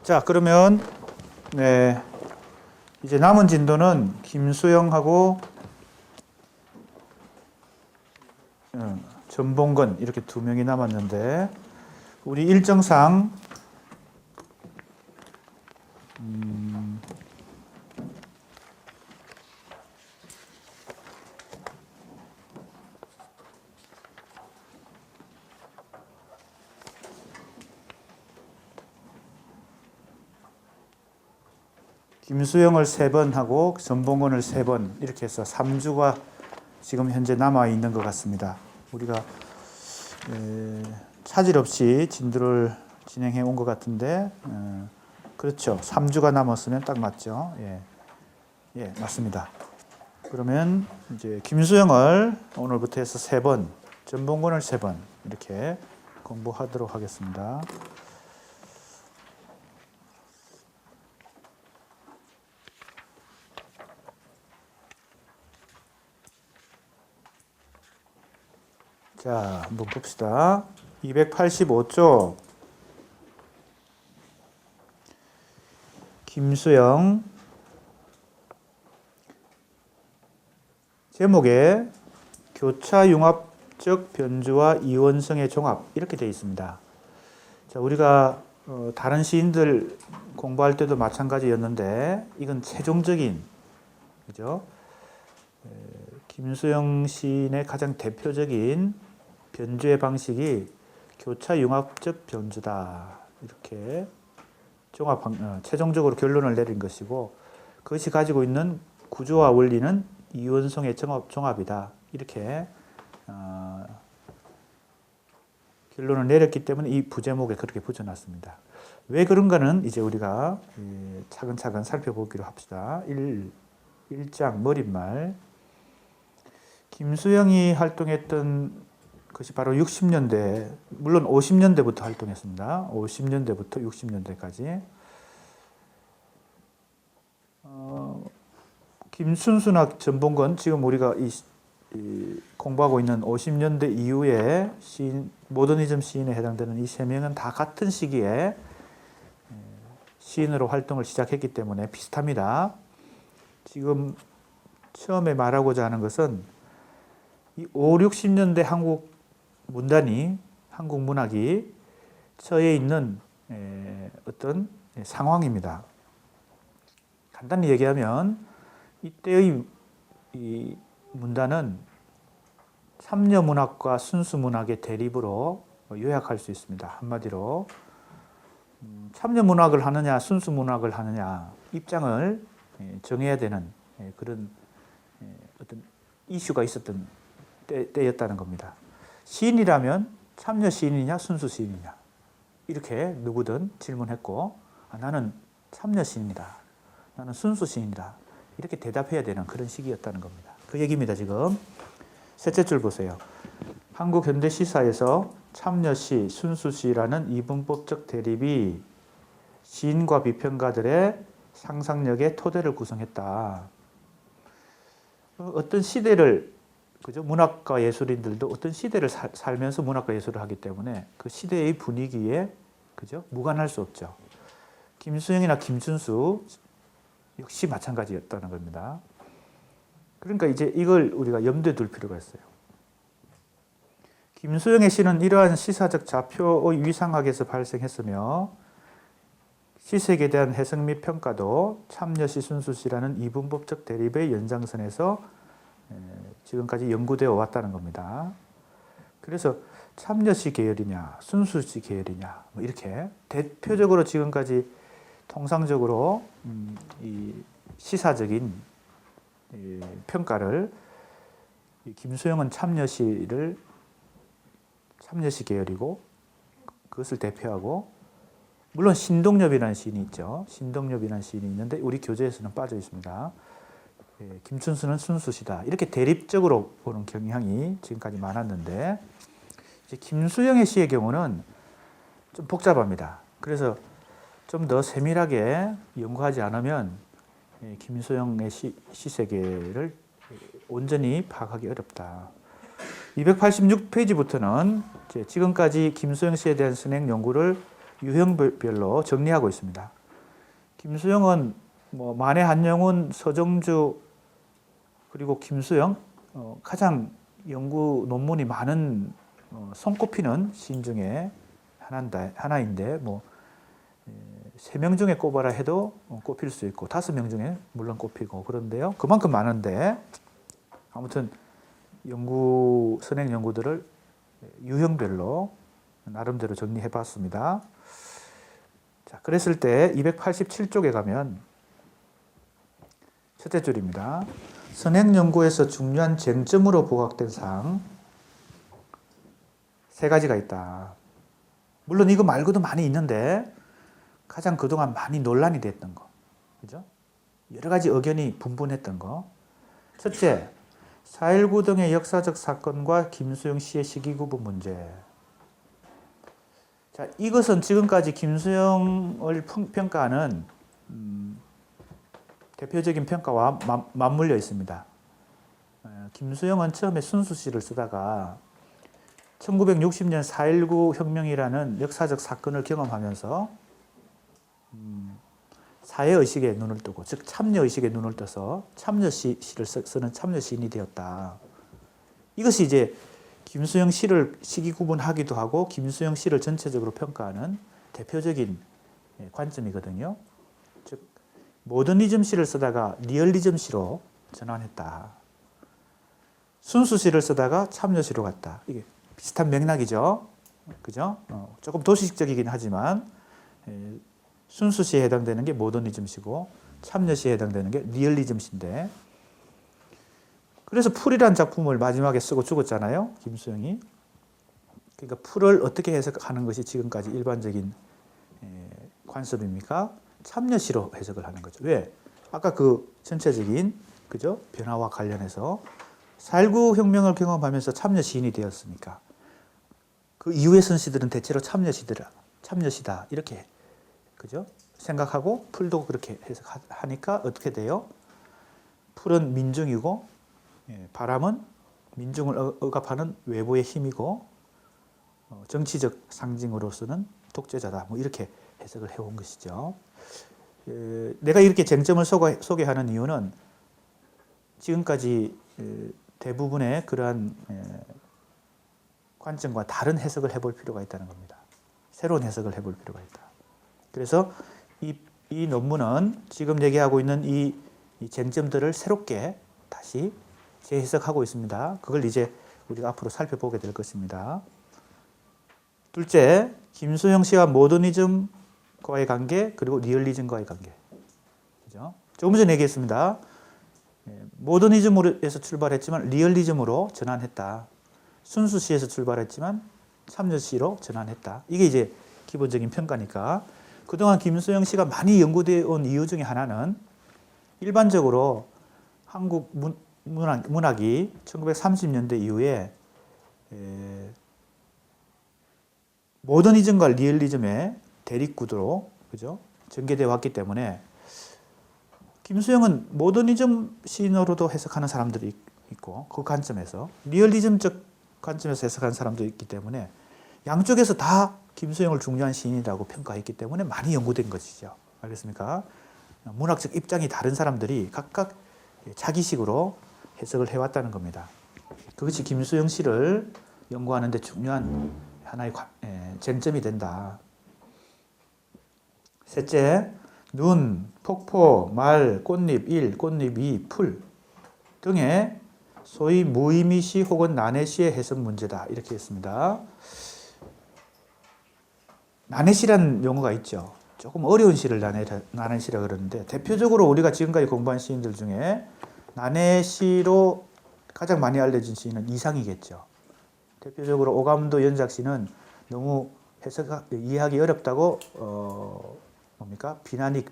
자, 그러면 네, 이제 남은 진도는 김수영하고 전봉건 이렇게 두 명이 남았는데 우리 일정상 김수영을 3번 하고 전봉건을 3번 이렇게 해서 3주가 지금 현재 남아 있는 것 같습니다. 우리가 차질 없이 진도를 진행해 온 것 같은데 그렇죠. 3주가 남았으면 딱 맞죠. 예, 맞습니다. 그러면 이제 김수영을 오늘부터 해서 3번, 전봉건을 3번 이렇게 공부하도록 하겠습니다. 자, 한번 봅시다. 285쪽 김수영 제목에 교차융합적 변주와 이원성의 종합 이렇게 되어 있습니다. 자, 우리가 다른 시인들 공부할 때도 마찬가지였는데 이건 최종적인 그죠? 김수영 시인의 가장 대표적인 변주의 방식이 교차융합적 변주다. 이렇게 최종적으로 결론을 내린 것이고 그것이 가지고 있는 구조와 원리는 이원성의 종합이다. 이렇게 결론을 내렸기 때문에 이 부제목에 그렇게 붙여놨습니다. 왜 그런가는 이제 우리가 차근차근 살펴보기로 합시다. 1장 머릿말 김수영이 활동했던 것이 바로 60년대, 물론 50년대부터 활동했습니다. 50년대부터 60년대까지. 김순수나 전봉건, 지금 우리가 공부하고 있는 50년대 이후의 시인, 모더니즘 시인에 해당되는 이 3명은 다 같은 시기에 시인으로 활동을 시작했기 때문에 비슷합니다. 지금 처음에 말하고자 하는 것은 이 5, 60년대 한국 문단이, 한국 문학이 처해 있는 어떤 상황입니다. 간단히 얘기하면 이때의 이 문단은 삼려 문학과 순수 문학의 대립으로 요약할 수 있습니다. 한마디로 삼려 문학을 하느냐, 순수 문학을 하느냐 입장을 정해야 되는 그런 어떤 이슈가 있었던 때였다는 겁니다. 시인이라면 참여 시인이냐 순수 시인이냐 이렇게 누구든 질문했고 나는 참여 시인이다. 나는 순수 시인이다. 이렇게 대답해야 되는 그런 시기였다는 겁니다. 그 얘기입니다. 지금 셋째 줄 보세요. 한국 현대 시사에서 참여시, 순수시라는 이분법적 대립이 시인과 비평가들의 상상력의 토대를 구성했다. 어떤 시대를 그죠? 문학과 예술인들도 어떤 시대를 살면서 문학과 예술을 하기 때문에 그 시대의 분위기에 그죠? 무관할 수 없죠. 김수영이나 김춘수 역시 마찬가지였다는 겁니다. 그러니까 이제 이걸 우리가 염두에 둘 필요가 있어요. 김수영의 시는 이러한 시사적 좌표의 위상학에서 발생했으며 시색에 대한 해석 및 평가도 참여시, 순수시라는 이분법적 대립의 연장선에서 지금까지 연구되어 왔다는 겁니다. 그래서 참여시 계열이냐, 순수시 계열이냐, 뭐 이렇게 대표적으로 지금까지 통상적으로 이 시사적인 평가를 김수영은 참여시 계열이고 그것을 대표하고 물론 신동엽이라는 시인이 있죠. 신동엽이라는 시인이 있는데 우리 교재에서는 빠져 있습니다. 김춘수는 순수시다. 이렇게 대립적으로 보는 경향이 지금까지 많았는데 이제 김수영의 시의 경우는 좀 복잡합니다. 그래서 좀 더 세밀하게 연구하지 않으면 김수영의 시세계를 온전히 파악하기 어렵다. 286페이지부터는 지금까지 김수영 씨에 대한 선행 연구를 유형별로 정리하고 있습니다. 김수영은 뭐 만해 한영훈, 서정주 그리고 김수영 가장 연구 논문이 많은 손꼽히는 시인 중에 하나인데 뭐 3명 중에 꼽아라 해도 꼽힐 수 있고 5명 중에 물론 꼽히고 그런데요. 그만큼 많은데 아무튼 선행 연구들을 유형별로 나름대로 정리해 봤습니다. 자, 그랬을 때 287쪽에 가면 첫째 줄입니다. 선행 연구에서 중요한 쟁점으로 부각된 사항 3가지가 있다. 물론 이거 말고도 많이 있는데 가장 그동안 많이 논란이 됐던 거, 그죠? 여러 가지 의견이 분분했던 거. 첫째, 4.19 등의 역사적 사건과 김수영 씨의 시기 구분 문제. 자, 이것은 지금까지 김수영을 평가하는 대표적인 평가와 맞물려 있습니다. 김수영은 처음에 순수시를 쓰다가 1960년 4.19 혁명이라는 역사적 사건을 경험하면서 사회의식에 눈을 뜨고, 즉 참여의식에 눈을 떠서 참여시를 쓰는 참여시인이 되었다. 이것이 이제 김수영 시를 시기 구분하기도 하고 김수영 시를 전체적으로 평가하는 대표적인 관점이거든요. 즉 모더니즘 시를 쓰다가 리얼리즘 시로 전환했다. 순수시를 쓰다가 참여시로 갔다. 이게 비슷한 맥락이죠. 그죠? 조금 도시식적이긴 하지만 순수시에 해당되는 게 모더니즘 시고 참여시에 해당되는 게 리얼리즘 시인데, 그래서 풀이란 작품을 마지막에 쓰고 죽었잖아요. 김수영이. 그러니까 풀을 어떻게 해석하는 것이 지금까지 일반적인 관습입니까? 참여시로 해석을 하는 거죠. 왜? 아까 그 전체적인 그죠? 변화와 관련해서 4.19 혁명을 경험하면서 참여시인이 되었으니까 그 이후의 선시들은 대체로 참여시다 이렇게 그죠? 생각하고 풀도 그렇게 해석하니까 어떻게 돼요? 풀은 민중이고 바람은 민중을 억압하는 외부의 힘이고 정치적 상징으로서는 독재자다. 뭐 이렇게 해석을 해온 것이죠. 내가 이렇게 쟁점을 소개하는 이유는 지금까지 대부분의 그러한 관점과 다른 해석을 해볼 필요가 있다는 겁니다. 새로운 해석을 해볼 필요가 있다. 그래서 이 논문은 지금 얘기하고 있는 이 쟁점들을 새롭게 다시 재해석하고 있습니다. 그걸 이제 우리가 앞으로 살펴보게 될 것입니다. 둘째, 김수영 씨와 모더니즘과의 관계, 그리고 리얼리즘과의 관계. 그죠? 조금 전에 얘기했습니다. 모더니즘에서 출발했지만 리얼리즘으로 전환했다. 순수시에서 출발했지만 참여시로 전환했다. 이게 이제 기본적인 평가니까. 그동안 김수영 씨가 많이 연구되어 온 이유 중에 하나는 일반적으로 한국 문학이 1930년대 이후에 모더니즘과 리얼리즘의 대립구도로 그죠? 전개되어 왔기 때문에 김수영은 모더니즘 시인으로도 해석하는 사람들이 있고 그 관점에서 리얼리즘적 관점에서 해석하는 사람도 있기 때문에 양쪽에서 다 김수영을 중요한 시인이라고 평가했기 때문에 많이 연구된 것이죠. 알겠습니까? 문학적 입장이 다른 사람들이 각각 자기식으로 해석을 해왔다는 겁니다. 그것이 김수영 씨를 연구하는 데 중요한 하나의 쟁점이 된다. 셋째, 눈, 폭포, 말, 꽃잎 1, 꽃잎 2, 풀 등의 소위 무의미시 혹은 난해시의 해석 문제다. 이렇게 했습니다. 난해시라는 용어가 있죠. 조금 어려운 시를 난해시라고 그러는데 대표적으로 우리가 지금까지 공부한 시인들 중에 난해시로 가장 많이 알려진 시인은 이상이겠죠. 대표적으로 오감도 연작시는 너무 이해하기 어렵다고 비난이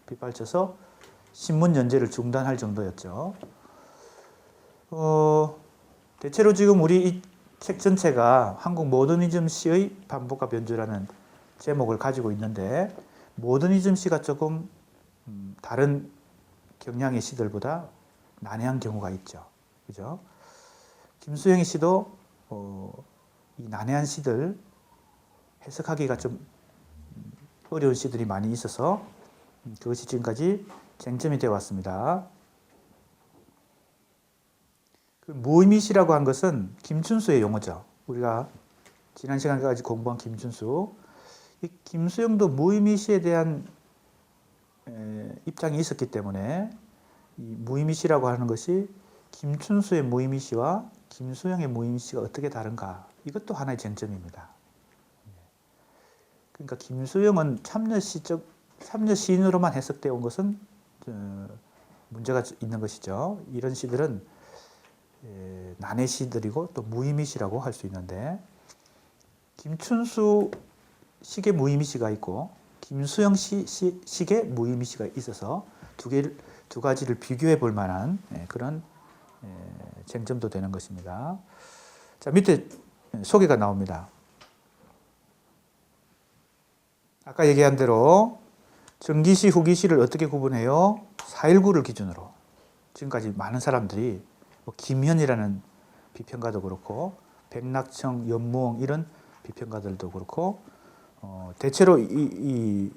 빗발쳐서 신문 연재를 중단할 정도였죠. 대체로 지금 우리 이 책 전체가 한국 모더니즘 시의 반복과 변주라는 제목을 가지고 있는데 모더니즘 시가 조금 다른 경향의 시들보다 난해한 경우가 있죠. 그죠? 김수영의 시도 이 난해한 시들 해석하기가 좀 어려운 시들이 많이 있어서 그것이 지금까지 쟁점이 되어 왔습니다. 그 무의미시라고 한 것은 김춘수의 용어죠. 우리가 지난 시간까지 공부한 김춘수. 이 김수영도 무의미시에 대한 입장이 있었기 때문에 이 무의미시라고 하는 것이 김춘수의 무의미시와 김수영의 무의미시가 어떻게 다른가, 이것도 하나의 쟁점입니다. 그러니까 김수영은 참여 시인으로만 해석되어 온 것은 문제가 있는 것이죠. 이런 시들은 난해 시들이고 또 무의미시라고 할 수 있는데, 김춘수 식의 무의미시가 있고 김수영 식의 무의미시가 있어서 두 가지를 비교해 볼 만한 그런 쟁점도 되는 것입니다. 자, 밑에 소개가 나옵니다. 아까 얘기한 대로 전기시, 후기시를 어떻게 구분해요? 419를 기준으로. 지금까지 많은 사람들이 김현이라는 비평가도 그렇고 백낙청, 연무엉 이런 비평가들도 그렇고 대체로 이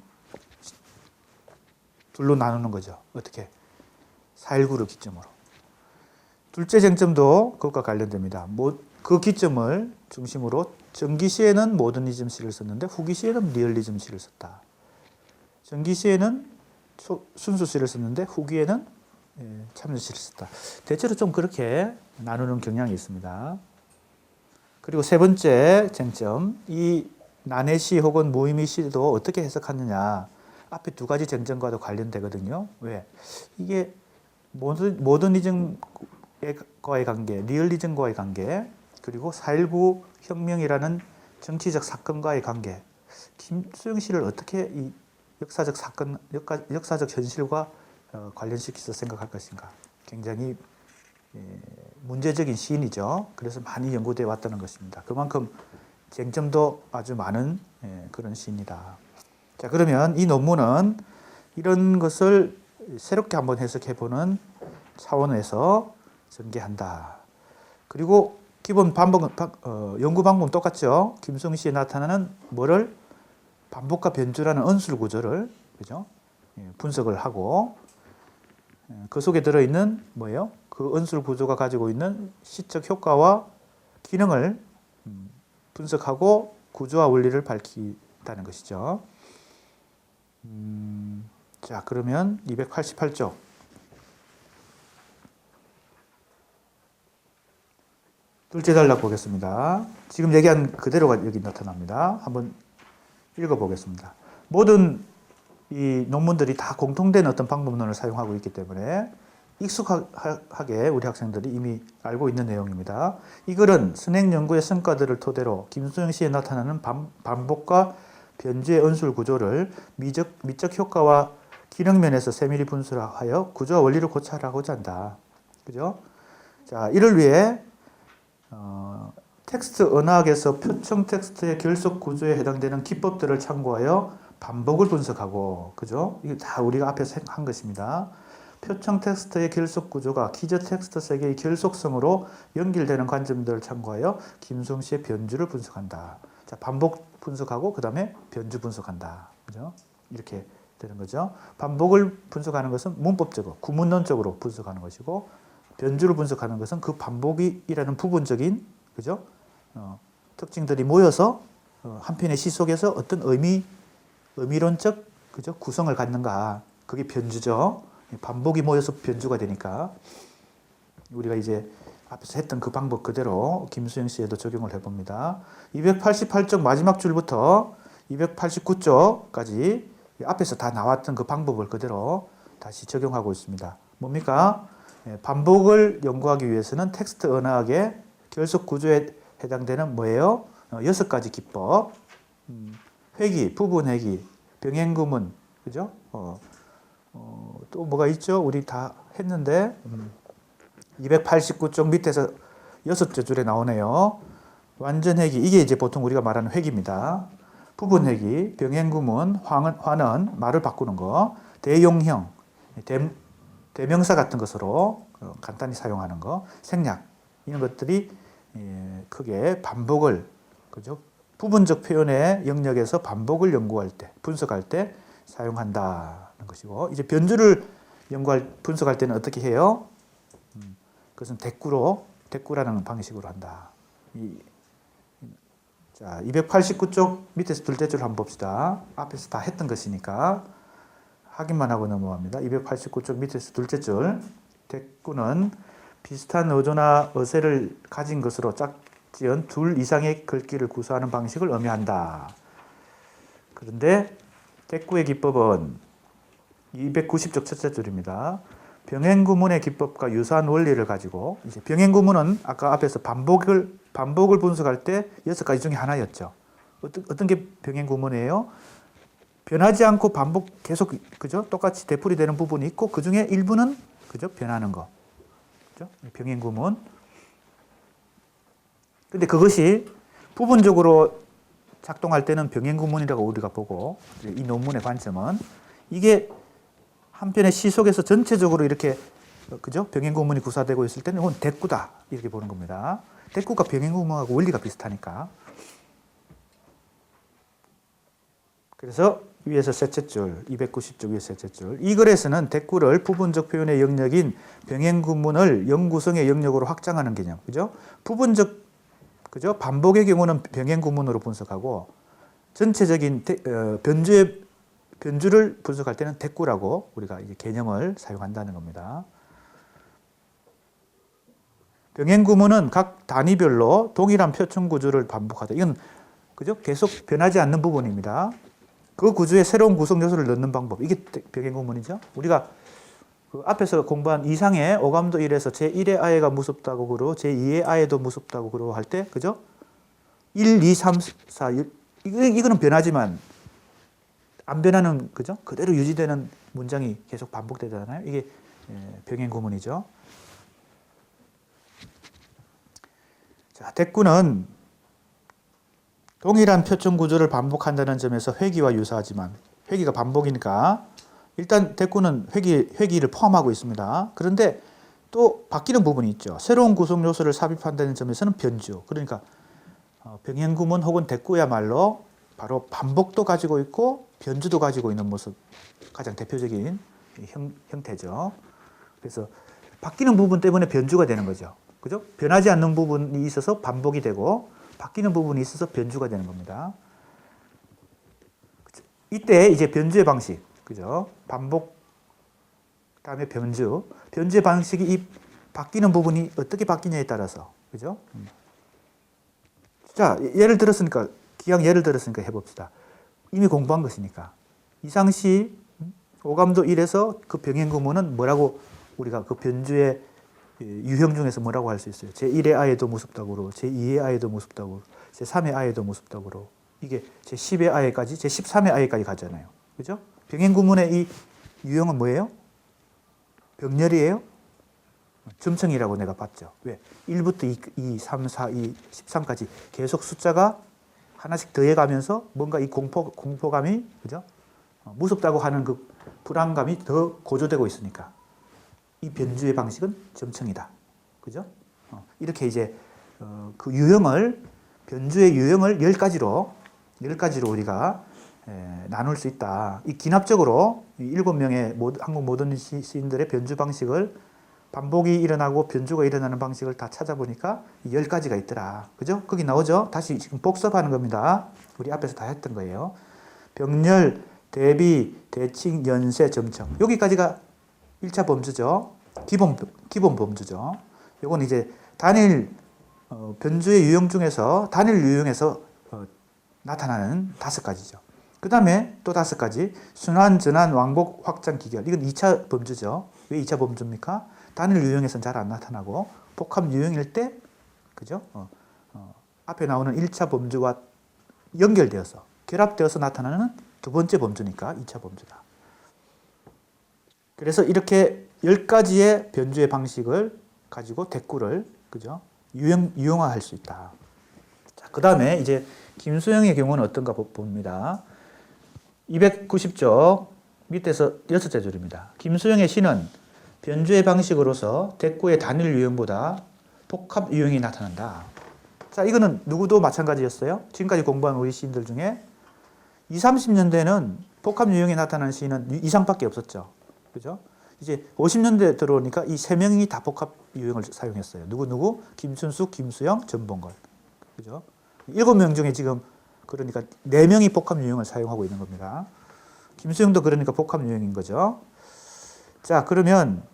둘로 나누는 거죠. 어떻게? 419를 기점으로. 둘째 쟁점도 그것과 관련됩니다. 그 기점을 중심으로 전기시에는 모더니즘 시를 썼는데 후기시에는 리얼리즘 시를 썼다. 전기시에는 순수 시를 썼는데 후기에는 참여 시를 썼다. 대체로 좀 그렇게 나누는 경향이 있습니다. 그리고 세 번째 쟁점, 이 난해시 혹은 무의미시도 어떻게 해석하느냐. 앞에 두 가지 쟁점과도 관련되거든요. 왜? 이게 모더니즘과의 관계, 리얼리즘과의 관계, 그리고 4.19 혁명이라는 정치적 사건과의 관계, 김수영 씨를 어떻게 이 역사적 사건, 역사적 현실과 관련시켜서 생각할 것인가. 굉장히 문제적인 시인이죠. 그래서 많이 연구되어 왔다는 것입니다. 그만큼 쟁점도 아주 많은 그런 시인이다. 자, 그러면 이 논문은 이런 것을 새롭게 한번 해석해보는 차원에서 전개한다. 그리고 기본 연구 방법은 똑같죠. 김수영 씨에 나타나는 뭐를 반복과 변주라는 언술 구조를, 그죠? 분석을 하고 그 속에 들어있는 뭐예요? 그 언술 구조가 가지고 있는 시적 효과와 기능을 분석하고 구조와 원리를 밝힌다는 것이죠. 자, 그러면 288쪽. 둘째 단락 보겠습니다. 지금 얘기한 그대로가 여기 나타납니다. 한번 읽어보겠습니다. 모든 이 논문들이 다 공통된 어떤 방법론을 사용하고 있기 때문에 익숙하게 우리 학생들이 이미 알고 있는 내용입니다. 이 글은 선행 연구의 성과들을 토대로 김수영 씨에 나타나는 반복과 변주의 언술 구조를 미적 효과와 기능 면에서 세밀히 분석하여 구조와 원리를 고찰하고자 한다. 그죠? 자, 이를 위해 텍스트 언어학에서 표청 텍스트의 결속 구조에 해당되는 기법들을 참고하여 반복을 분석하고, 그죠? 이게 다 우리가 앞에서 한 것입니다. 표청 텍스트의 결속 구조가 기저 텍스트 세계의 결속성으로 연결되는 관점들을 참고하여 김수영 씨의 변주를 분석한다. 자, 반복 분석하고 그 다음에 변주 분석한다. 그죠? 이렇게 되는 거죠. 반복을 분석하는 것은 문법적으로, 구문론적으로 분석하는 것이고, 변주를 분석하는 것은 그 반복이라는 부분적인, 그죠? 특징들이 모여서 한 편의 시 속에서 어떤 의미론적, 그죠? 구성을 갖는가. 그게 변주죠. 반복이 모여서 변주가 되니까 우리가 이제 앞에서 했던 그 방법 그대로 김수영 씨에도 적용을 해봅니다. 288쪽 마지막 줄부터 289쪽까지 앞에서 다 나왔던 그 방법을 그대로 다시 적용하고 있습니다. 뭡니까? 반복을 연구하기 위해서는 텍스트 언어학의 결속 구조에 해당되는 뭐예요? 6가지 기법, 회귀, 부분 회귀, 병행구문, 그죠? 또 뭐가 있죠? 우리 다 했는데 289쪽 밑에서 6째 줄에 나오네요. 완전 회귀, 이게 이제 보통 우리가 말하는 회귀입니다. 부분 회귀, 병행구문, 환원, 말을 바꾸는 거, 대용형, 대명사 같은 것으로 간단히 사용하는 거, 생략, 이런 것들이 크게 반복을, 그죠? 부분적 표현의 영역에서 반복을 연구할 때, 분석할 때 사용한다는 것이고, 이제 변주를 연구할, 분석할 때는 어떻게 해요? 그것은 대꾸라는 방식으로 한다. 자, 289쪽 밑에서 둘째 줄 한번 봅시다. 앞에서 다 했던 것이니까 확인만 하고 넘어갑니다. 289쪽 밑에서 둘째 줄. 대꾸는 비슷한 어조나 어세를 가진 것으로 짝지은 둘 이상의 글귀를 구사하는 방식을 의미한다. 그런데 대꾸의 기법은 290쪽 첫째 줄입니다. 병행구문의 기법과 유사한 원리를 가지고, 이제 병행구문은 아까 앞에서 반복을 분석할 때 6가지 중에 하나였죠. 어떤 게 병행구문이에요? 변하지 않고 반복 계속, 그죠? 똑같이 되풀이되는 부분이 있고, 그 중에 일부는, 그죠? 변하는 거. 그죠? 병행구문. 근데 그것이 부분적으로 작동할 때는 병행구문이라고 우리가 보고, 이 논문의 관점은 이게 한편의 시 속에서 전체적으로 이렇게, 그죠? 병행구문이 구사되고 있을 때는 이건 대꾸다, 이렇게 보는 겁니다. 대꾸가 병행구문하고 원리가 비슷하니까. 그래서 위에서 셋째 줄, 290쪽 위에 셋째 줄. 이 글에서는 대꾸를 부분적 표현의 영역인 병행구문을 영구성의 영역으로 확장하는 개념, 그죠? 부분적, 그죠? 반복의 경우는 병행구문으로 분석하고, 전체적인 변주를 분석할 때는 대꾸라고 우리가 이제 개념을 사용한다는 겁니다. 병행구문은 각 단위별로 동일한 표준 구조를 반복하다. 이건, 그죠? 계속 변하지 않는 부분입니다. 그 구조에 새로운 구성 요소를 넣는 방법. 이게 병행구문이죠. 우리가 그 앞에서 공부한 이상의 오감도 1에서 제1의 아예가 무섭다고 그러고 제2의 아예도 무섭다고 그러고 할 때, 그죠? 1, 2, 3, 4, 이거는 변하지만 안 변하는, 그죠? 그대로 유지되는 문장이 계속 반복되잖아요. 이게 병행구문이죠. 자, 대꾸는 동일한 표준 구조를 반복한다는 점에서 회귀와 유사하지만, 회귀가 반복이니까 일단 대꾸는 회귀를 포함하고 있습니다. 그런데 또 바뀌는 부분이 있죠. 새로운 구성 요소를 삽입한다는 점에서는 변주. 그러니까 병행구문 혹은 대꾸야말로 바로 반복도 가지고 있고 변주도 가지고 있는 모습, 가장 대표적인 형태죠. 그래서 바뀌는 부분 때문에 변주가 되는 거죠. 그죠? 변하지 않는 부분이 있어서 반복이 되고 바뀌는 부분이 있어서 변주가 되는 겁니다. 이때 이제 변주의 방식, 그죠? 반복 다음에 변주. 변주의 방식이 이 바뀌는 부분이 어떻게 바뀌냐에 따라서, 그죠? 자, 예를 들었으니까, 기왕 예를 들었으니까 해봅시다. 이미 공부한 것이니까. 이상시 오감도 1에서 그 병행구문은 뭐라고 우리가 그 변주의 유형 중에서 뭐라고 할 수 있어요? 제1의 아예도 무섭다고 그러고 제2의 아예도 무섭다고 그러고 제3의 아예도 무섭다고 그러고 이게 제10의 아예까지 제13의 아예까지 가잖아요. 그죠? 병행구문의 이 유형은 뭐예요? 병렬이에요? 점층이라고 내가 봤죠. 왜? 1부터 2, 3, 4, 2, 13까지 계속 숫자가 하나씩 더해가면서 뭔가 이 공포감이, 그죠? 무섭다고 하는 그 불안감이 더 고조되고 있으니까 이 변주의 방식은 점층이다. 그죠? 이렇게 이제 그 유형을, 변주의 유형을 10가지로 우리가 나눌 수 있다. 이 기납적으로 7명의 한국 모던 시인들의 변주 방식을 반복이 일어나고 변주가 일어나는 방식을 다 찾아보니까 10가지가 있더라. 그죠? 거기 나오죠? 다시 지금 복습하는 겁니다. 우리 앞에서 다 했던 거예요. 병렬, 대비, 대칭, 연세, 점층. 여기까지가 1차 범주죠. 기본 범주죠. 요건 이제 단일 변주의 유형 중에서 단일 유형에서 나타나는 5가지죠. 그 다음에 또 5가지 순환, 전환, 왕복, 확장, 기결. 이건 2차 범주죠. 왜 2차 범주입니까? 단일 유형에서는 잘 안 나타나고 복합 유형일 때, 그죠? 앞에 나오는 1차 범주와 연결되어서 결합되어서 나타나는 두 번째 범주니까 2차 범주다. 그래서 이렇게 10가지의 변주의 방식을 가지고 대꾸를, 그죠? 유형화할 수 있다. 자, 그 다음에 이제 김수영의 경우는 어떤가 봅니다. 290쪽 밑에서 6째 줄입니다. 김수영의 시는 변주의 방식으로서 대꾸의 단일 유형보다 복합 유형이 나타난다. 자, 이거는 누구도 마찬가지였어요. 지금까지 공부한 우리 시인들 중에 20, 30년대는 복합 유형이 나타나는 시인은 이상밖에 없었죠. 그죠? 이제 50년대 들어오니까 이 세 명이 다 복합 유형을 사용했어요. 누구? 김춘숙, 김수영, 전봉걸. 그죠? 7명 중에 지금 그러니까 4명이 복합 유형을 사용하고 있는 겁니다. 김수영도 그러니까 복합 유형인 거죠. 자, 그러면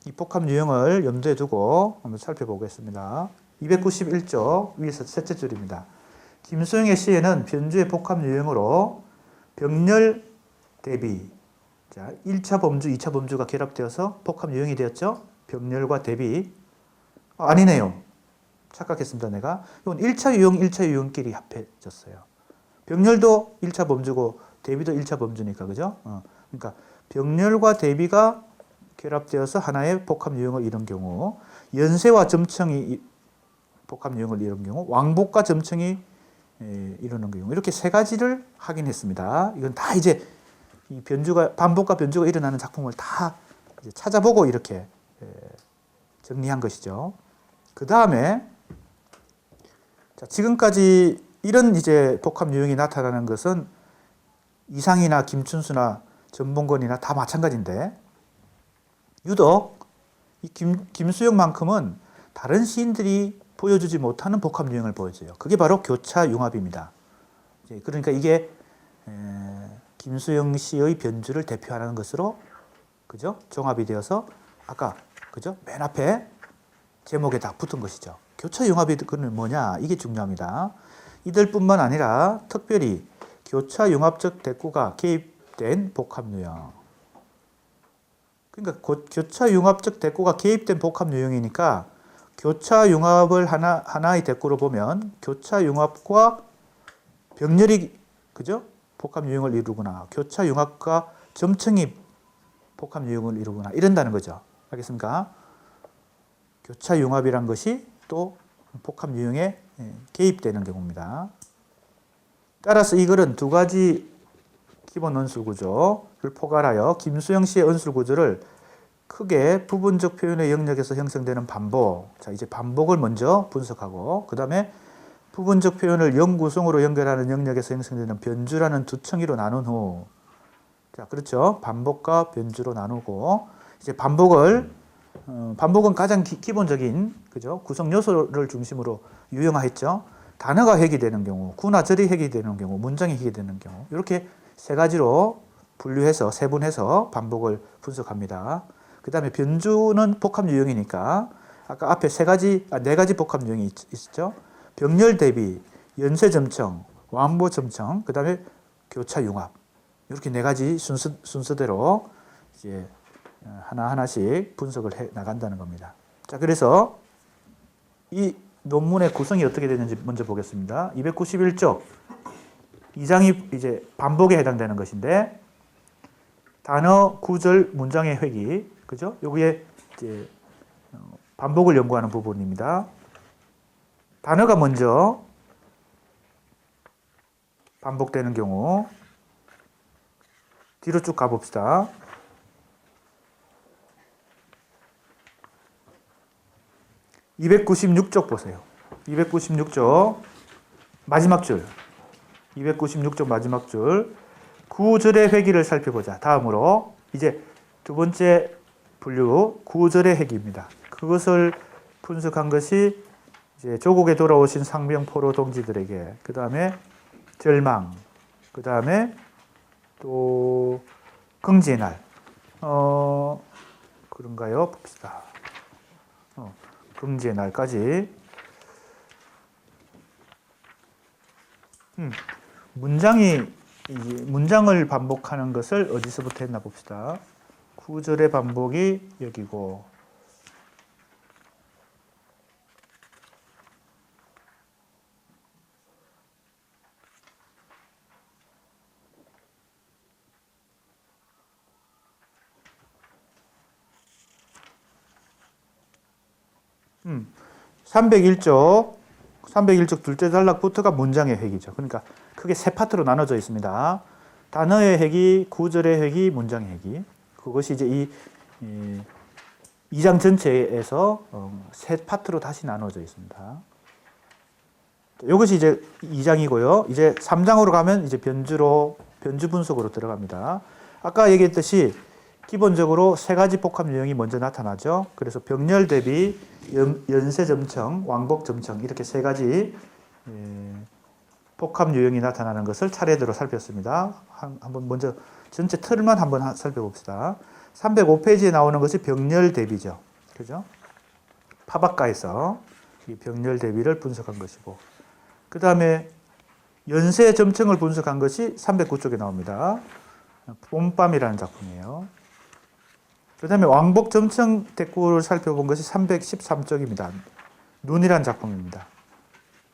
이 복합 유형을 염두에 두고 한번 살펴보겠습니다. 291쪽 위에서 셋째 줄입니다. 김수영의 시에는 변주의 복합 유형으로 병렬 대비, 자, 1차 범주, 2차 범주가 결합되어서 복합 유형이 되었죠. 병렬과 대비. 아니네요. 착각했습니다, 내가. 이건 1차 유형, 1차 유형끼리 합해졌어요. 병렬도 1차 범주고 대비도 1차 범주니까, 그죠? 그러니까 병렬과 대비가 결합되어서 하나의 복합 유형을 이룬 경우, 연세와 점청이 복합 유형을 이룬 경우, 왕복과 점청이 이루는 경우, 이렇게 세 가지를 확인했습니다. 이건 다 이제 이 변주가, 반복과 변주가 일어나는 작품을 다 이제 찾아보고 이렇게 정리한 것이죠. 그 다음에 지금까지 이런 이제 복합 유형이 나타나는 것은 이상이나 김춘수나 전봉건이나 다 마찬가지인데, 유독 이 김수영만큼은 다른 시인들이 보여주지 못하는 복합 유형을 보여줘요. 그게 바로 교차 융합입니다. 그러니까 이게 김수영 씨의 변주를 대표하는 것으로, 그죠? 종합이 되어서 아까, 그죠? 맨 앞에 제목에 다 붙은 것이죠. 교차 융합이 그는 뭐냐? 이게 중요합니다. 이들뿐만 아니라 특별히 교차 융합적 대꾸가 개입된 복합 유형. 그러니까 교차 융합적 대꾸가 개입된 복합 유형이니까 교차 융합을 하나의 대꾸로 보면 교차 융합과 병렬이, 그죠? 복합 유형을 이루거나 교차 융합과 점청이 복합 유형을 이루거나 이런다는 거죠. 알겠습니까? 교차 융합이란 것이 또 복합 유형에 개입되는 경우입니다. 따라서 이 글은 두 가지 기본 언술 구조를 포괄하여 김수영 씨의 언술 구조를 크게 부분적 표현의 영역에서 형성되는 반복, 자 이제 반복을 먼저 분석하고 그 다음에 부분적 표현을 영구성으로 연결하는 영역에서 형성되는 변주라는 두 층위로 나눈 후, 자 그렇죠, 반복과 변주로 나누고 이제 반복은 가장 기본적인, 그죠, 구성 요소를 중심으로 유형화했죠. 단어가 회귀되는 경우, 구나 절이 회귀되는 경우, 문장이 회귀되는 경우, 이렇게 세 가지로 분류해서 세분해서 반복을 분석합니다. 그 다음에 변주는 복합 유형이니까 아까 앞에 네 가지 복합 유형이 있었죠. 병렬 대비, 연쇄 점청, 왕복 점청, 그 다음에 교차 융합, 이렇게 네 가지 순서대로 이제 하나하나씩 분석을 해 나간다는 겁니다. 자, 그래서 이 논문의 구성이 어떻게 되는지 먼저 보겠습니다. 291쪽 2장이 이제 반복에 해당되는 것인데, 단어, 구절, 문장의 회귀, 그죠? 여기에 이제 반복을 연구하는 부분입니다. 단어가 먼저 반복되는 경우, 뒤로 쭉 가봅시다. (296쪽) 보세요. 296쪽 마지막 줄, 296쪽 마지막 줄, 구절의 회귀를 살펴보자. 다음으로 이제 두 번째 분류, 구절의 회귀입니다. 그것을 분석한 것이 이제 조국에 돌아오신 상병포로 동지들에게, 그 다음에 절망, 그 다음에 또 긍지의 날, 그런가요? 봅시다. 긍지의 날까지. 문장을 반복하는 것을 어디서부터 했나 봅시다. 구절의 반복이 여기고, 음. 301쪽 둘째 단락부터가 문장의 회귀죠. 그러니까 크게 세 파트로 나눠져 있습니다. 단어의 회귀, 구절의 회귀, 문장의 회귀. 그것이 이제 이 2장 전체에서 세 파트로 다시 나눠져 있습니다. 이것이 이제 2장이고요. 이제 3장으로 가면 이제 변주 분석으로 들어갑니다. 아까 얘기했듯이 기본적으로 세 가지 복합 유형이 먼저 나타나죠. 그래서 병렬 대비 연쇄 점청, 왕복 점청 이렇게 세 가지 복합 유형이 나타나는 것을 차례대로 살폈습니다. 한번 먼저 전체 틀만 한번 살펴봅시다. 305페이지에 나오는 것이 병렬 대비죠. 그죠? 파박가에서 이 병렬 대비를 분석한 것이고, 그 다음에 연쇄 점청을 분석한 것이 309쪽에 나옵니다. 봄밤이라는 작품이에요. 그 다음에 왕복 점청 대꾸를 살펴본 것이 313쪽입니다. 눈이라는 작품입니다.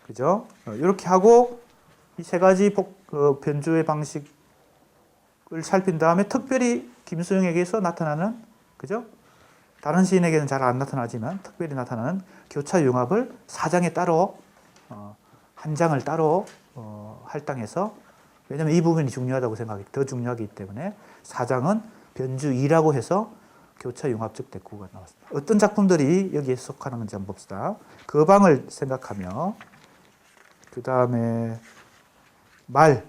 그죠? 이렇게 하고 이 세 가지 변주의 방식을 살핀 다음에 특별히 김수영에게서 나타나는, 그죠? 다른 시인에게는 잘 안 나타나지만 특별히 나타나는 교차 융합을 4장에 따로 한 장을 따로 할당해서, 왜냐하면 이 부분이 중요하다고 생각이 더 중요하기 때문에 4장은 변주 2라고 해서 교차 융합적 대꾸가 나왔습니다. 어떤 작품들이 여기에 속하는 건지 한번 봅시다. 거방을 생각하며, 그 다음에 말,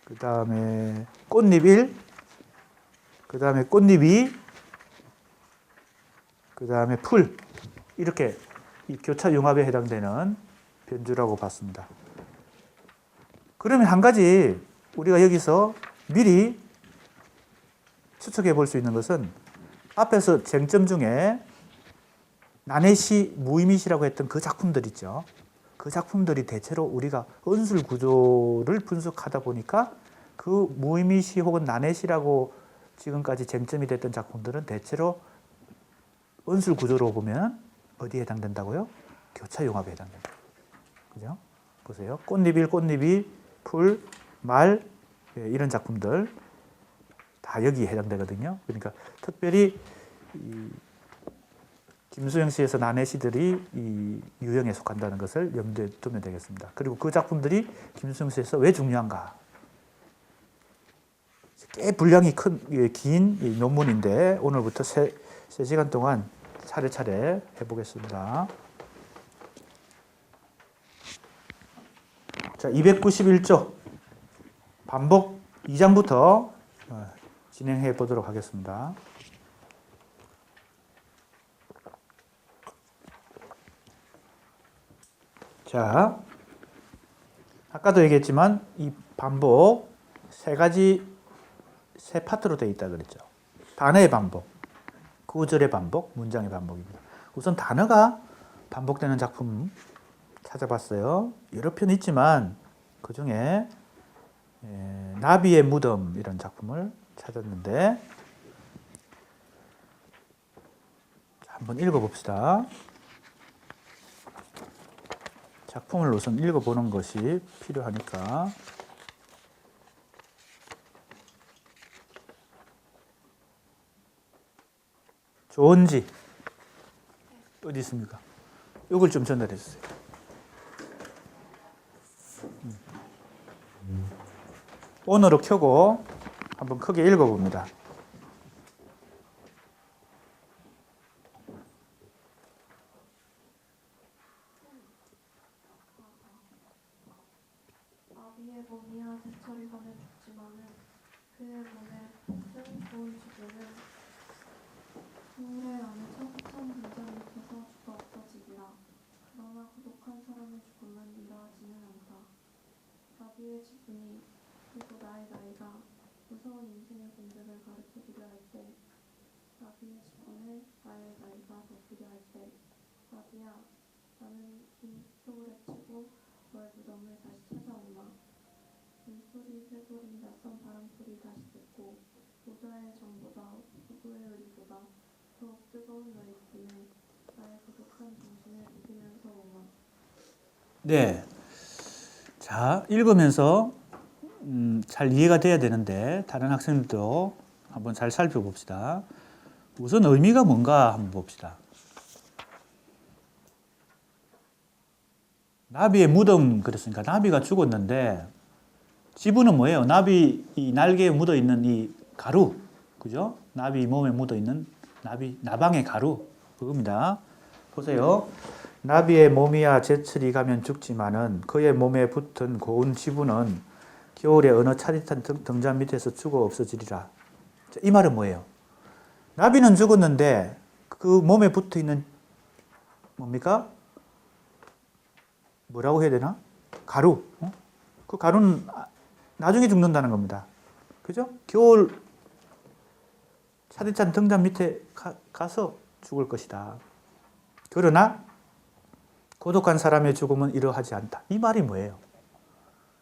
그 다음에 꽃잎 1, 그 다음에 꽃잎 2, 그 다음에 풀, 이렇게 이 교차 융합에 해당되는 변주라고 봤습니다. 그러면 한 가지 우리가 여기서 미리 추측해 볼 수 있는 것은, 앞에서 쟁점 중에 나네시, 무의미시라고 했던 그 작품들 있죠. 그 작품들이 대체로 우리가 언술 구조를 분석하다 보니까 그 무의미시 혹은 나네시라고 지금까지 쟁점이 됐던 작품들은 대체로 언술 구조로 보면 어디에 해당된다고요? 교차 융합에 해당된다. 그죠? 보세요. 꽃잎 1, 꽃잎 2, 풀, 말, 이런 작품들 다 여기에 해당되거든요. 그러니까 특별히 김수영 시에서 나네시들이 이 유형에 속한다는 것을 염두에 두면 되겠습니다. 그리고 그 작품들이 김수영 시에서 왜 중요한가? 꽤 분량이 긴 논문인데 오늘부터 3시간 동안 차례차례 해보겠습니다. 자, 291조 반복 2장부터 진행해 보도록 하겠습니다. 자, 아까도 얘기했지만 이 반복 세 파트로 되어 있다 그랬죠. 단어의 반복, 구절의 반복, 문장의 반복입니다. 우선 단어가 반복되는 작품 찾아봤어요. 여러 편 있지만 그 중에 나비의 무덤 이런 작품을 찾았는데, 한번 읽어봅시다. 작품을 우선 읽어보는 것이 필요하니까. 좋은지 어디 있습니까? 이걸 좀 전달해 주세요. 온으로 켜고 한번 크게 읽어봅니다. 나비의 몸이야 제철이 가면 죽지만은 그의 몸에 복된 좋은 주제는 동물의 안에 차곡한 분장이 있어서 주가 없어지리라. 그러나 고독한 사람의 죽음은 이러하지는 않다. 나비의 지분이 그리고 나의 나이가 무서운 인생의 본질을 가르쳐주려 할 때, 나비의 지분에 나의 나이가 덮이려 할 때, 나비야, 나는 긴 숲속을 헤치고 너의 무덤을 다시 찾아오마. 눈소리, 새소리, 낯선 바람소리 다시 듣고 모자의 정보다 누구의 의리보다 더욱 뜨거운 너의 기쁨에 나의 고독한 정신을 이기면서 오마. 네. 자, 읽으면서 잘 이해가 돼야 되는데 다른 학생들도 한번 잘 살펴봅시다. 우선 의미가 뭔가 한번 봅시다. 나비의 무덤 그랬으니까 나비가 죽었는데 지분은 뭐예요? 나비 이 날개에 묻어 있는 이 가루, 그죠? 나비 몸에 묻어 있는 나방의 가루 그겁니다. 보세요. 나비의 몸이야 제철이 가면 죽지만은 그의 몸에 붙은 고운 지분은 겨울에 어느 차디찬 등잔 밑에서 죽어 없어지리라. 이 말은 뭐예요? 나비는 죽었는데 그 몸에 붙어 있는 뭡니까? 뭐라고 해야 되나? 가루. 그 가루는 나중에 죽는다는 겁니다. 그죠? 겨울 차디찬 등잔 밑에 가서 죽을 것이다. 그러나 고독한 사람의 죽음은 이러하지 않다. 이 말이 뭐예요?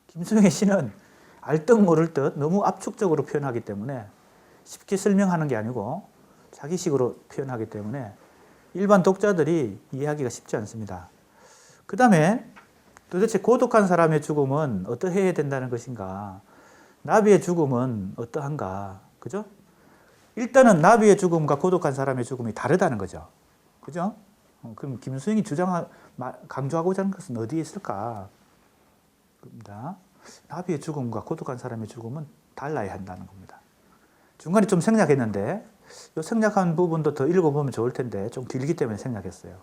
김수영의 시는 알듯 모를 듯 너무 압축적으로 표현하기 때문에 쉽게 설명하는 게 아니고 자기식으로 표현하기 때문에 일반 독자들이 이해하기가 쉽지 않습니다. 그 다음에 도대체 고독한 사람의 죽음은 어떠해야 된다는 것인가? 나비의 죽음은 어떠한가? 그죠? 일단은 나비의 죽음과 고독한 사람의 죽음이 다르다는 거죠. 그죠? 그럼 김수영이 강조하고자 하는 것은 어디에 있을까? 겁니다. 나비의 죽음과 고독한 사람의 죽음은 달라야 한다는 겁니다. 중간에 좀 생략했는데 이 생략한 부분도 더 읽어보면 좋을 텐데 좀 길기 때문에 생략했어요.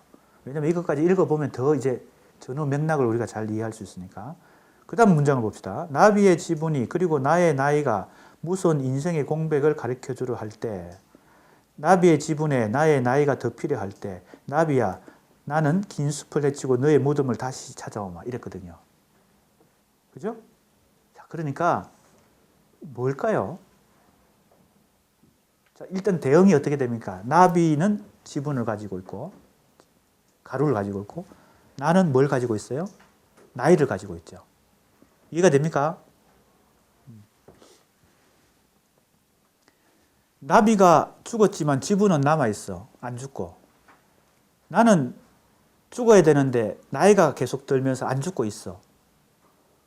왜냐하면 이것까지 읽어보면 더 이제 전후 맥락을 우리가 잘 이해할 수 있으니까. 그 다음 문장을 봅시다. 나비의 지분이 그리고 나의 나이가 무서운 인생의 공백을 가르쳐주려 할 때, 나비의 지분에 나의 나이가 더 필요할 때, 나비야 나는 긴 숲을 헤치고 너의 무덤을 다시 찾아오마 이랬거든요. 그죠? 자, 그러니까 뭘까요? 자, 일단 대응이 어떻게 됩니까? 나비는 지분을 가지고 있고 가루를 가지고 있고 나는 뭘 가지고 있어요? 나이를 가지고 있죠. 이해가 됩니까? 나비가 죽었지만 지분은 남아있어. 안 죽고. 나는 죽어야 되는데 나이가 계속 들면서 안 죽고 있어.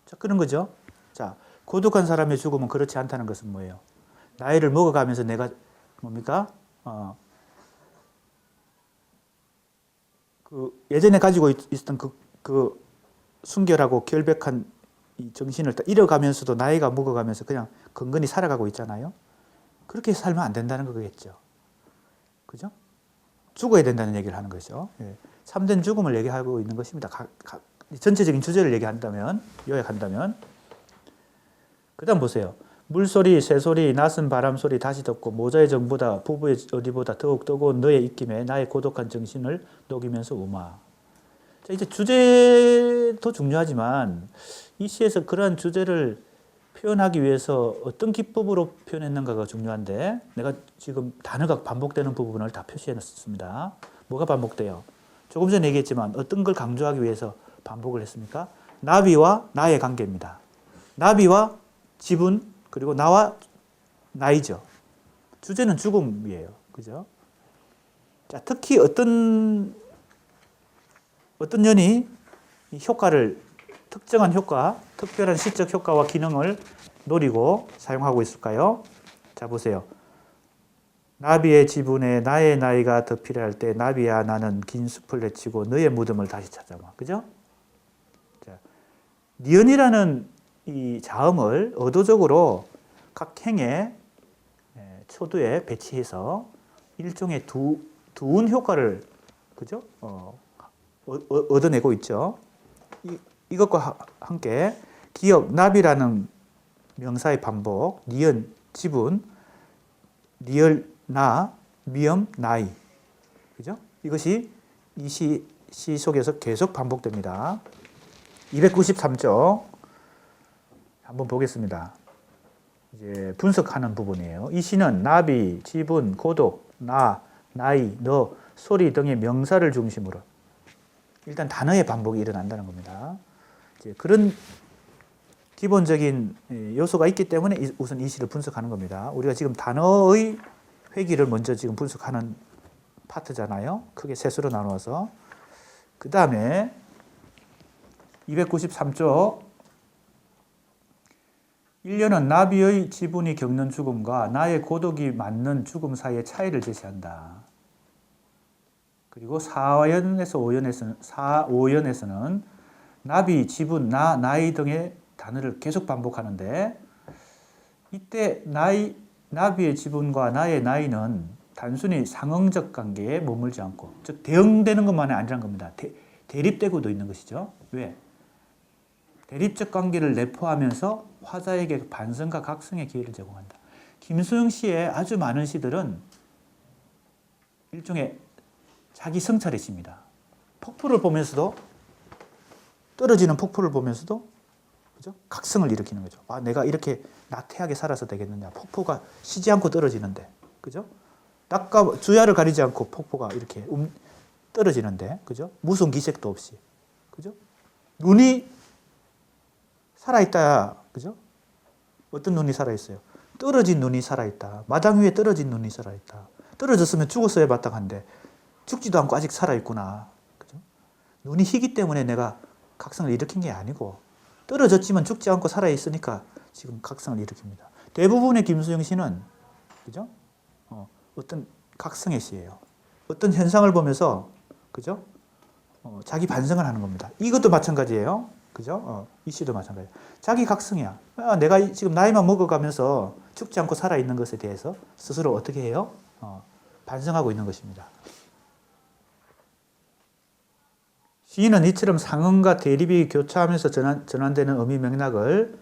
자, 그런 거죠. 자, 고독한 사람의 죽음은 그렇지 않다는 것은 뭐예요? 나이를 먹어가면서 내가 뭡니까? 예전에 가지고 있었던 그 순결하고 결백한 이 정신을 잃어가면서도 나이가 먹어가면서 그냥 건건히 살아가고 있잖아요. 그렇게 살면 안 된다는 거겠죠. 그죠? 죽어야 된다는 얘기를 하는 거죠. 예. 참된 죽음을 얘기하고 있는 것입니다. 전체적인 주제를 얘기한다면, 요약한다면. 그 다음 보세요. 물소리, 새소리, 낯선 바람소리 다시 듣고 모자의 정보다 부부의 어리보다 더욱 뜨거운 너의 입김에 나의 고독한 정신을 녹이면서 우마. 자, 이제 주제도 중요하지만 이 시에서 그러한 주제를 표현하기 위해서 어떤 기법으로 표현했는가가 중요한데 내가 지금 단어가 반복되는 부분을 다 표시해놨습니다. 뭐가 반복돼요? 조금 전에 얘기했지만 어떤 걸 강조하기 위해서 반복을 했습니까? 나비와 나의 관계입니다. 나비와 지분 그리고 나와 나이죠. 주제는 죽음이에요. 그죠? 자, 특히 어떤 년이 이 효과를 특정한 효과, 특별한 시적 효과와 기능을 노리고 사용하고 있을까요? 자, 보세요. 나비의 지분에 나의 나이가 더 필요할 때 나비야 나는 긴 숲을 헤치고 너의 무덤을 다시 찾아와. 그죠? 자, 니은이라는 이 자음을 의도적으로 각 행의 초두에 배치해서 일종의 두운 효과를 그죠? 얻어내고 있죠. 이것과 함께 기역, 나비라는 명사의 반복, 니은, 지분, 리을, 나, 미음, 나이. 그죠? 이것이 이 시 속에서 계속 반복됩니다. 293쪽 한번 보겠습니다. 이제 분석하는 부분이에요. 이 시는 나비, 지분, 고독, 나, 나이, 너, 소리 등의 명사를 중심으로 일단 단어의 반복이 일어난다는 겁니다. 이제 그런 기본적인 요소가 있기 때문에 우선 이 시를 분석하는 겁니다. 우리가 지금 단어의 회귀를 먼저 지금 분석하는 파트잖아요. 크게 세 수로 나누어서. 그 다음에 293쪽 1년은 나비의 지분이 겪는 죽음과 나의 고독이 맞는 죽음 사이의 차이를 제시한다. 그리고 4연에서 5연에서는 나비, 지분, 나, 나이 등의 단어를 계속 반복하는데 이때 나비의 지분과 나의 나이는 단순히 상응적 관계에 머물지 않고 즉 대응되는 것만이 아니란 겁니다. 대립되고도 있는 것이죠. 왜? 대립적 관계를 내포하면서 화자에게 반성과 각성의 기회를 제공한다. 김수영 씨의 아주 많은 시들은 일종의 자기 성찰의 시입니다. 폭포를 보면서도, 떨어지는 폭포를 보면서도, 그죠? 각성을 일으키는 거죠. 아, 내가 이렇게 나태하게 살아서 되겠느냐. 폭포가 쉬지 않고 떨어지는데, 그죠? 낮과 주야를 가리지 않고 폭포가 이렇게 떨어지는데, 그죠? 무슨 기색도 없이, 그죠? 눈이 살아있다, 그죠? 어떤 눈이 살아있어요? 떨어진 눈이 살아있다. 마당 위에 떨어진 눈이 살아있다. 떨어졌으면 죽었어야 마땅한데 죽지도 않고 아직 살아있구나. 그죠? 눈이 희기 때문에 내가 각성을 일으킨 게 아니고 떨어졌지만 죽지 않고 살아있으니까 지금 각성을 일으킵니다. 대부분의 김수영 씨는 그죠? 어떤 각성의 시예요. 어떤 현상을 보면서 그죠? 자기 반성을 하는 겁니다. 이것도 마찬가지예요. 그죠? 이 시도 마찬가지예요. 자기 각성이야. 내가 지금 나이만 먹어가면서 죽지 않고 살아있는 것에 대해서 스스로 어떻게 해요? 반성하고 있는 것입니다. 시인은 이처럼 상응과 대립이 교차하면서 전환되는 의미 맥락을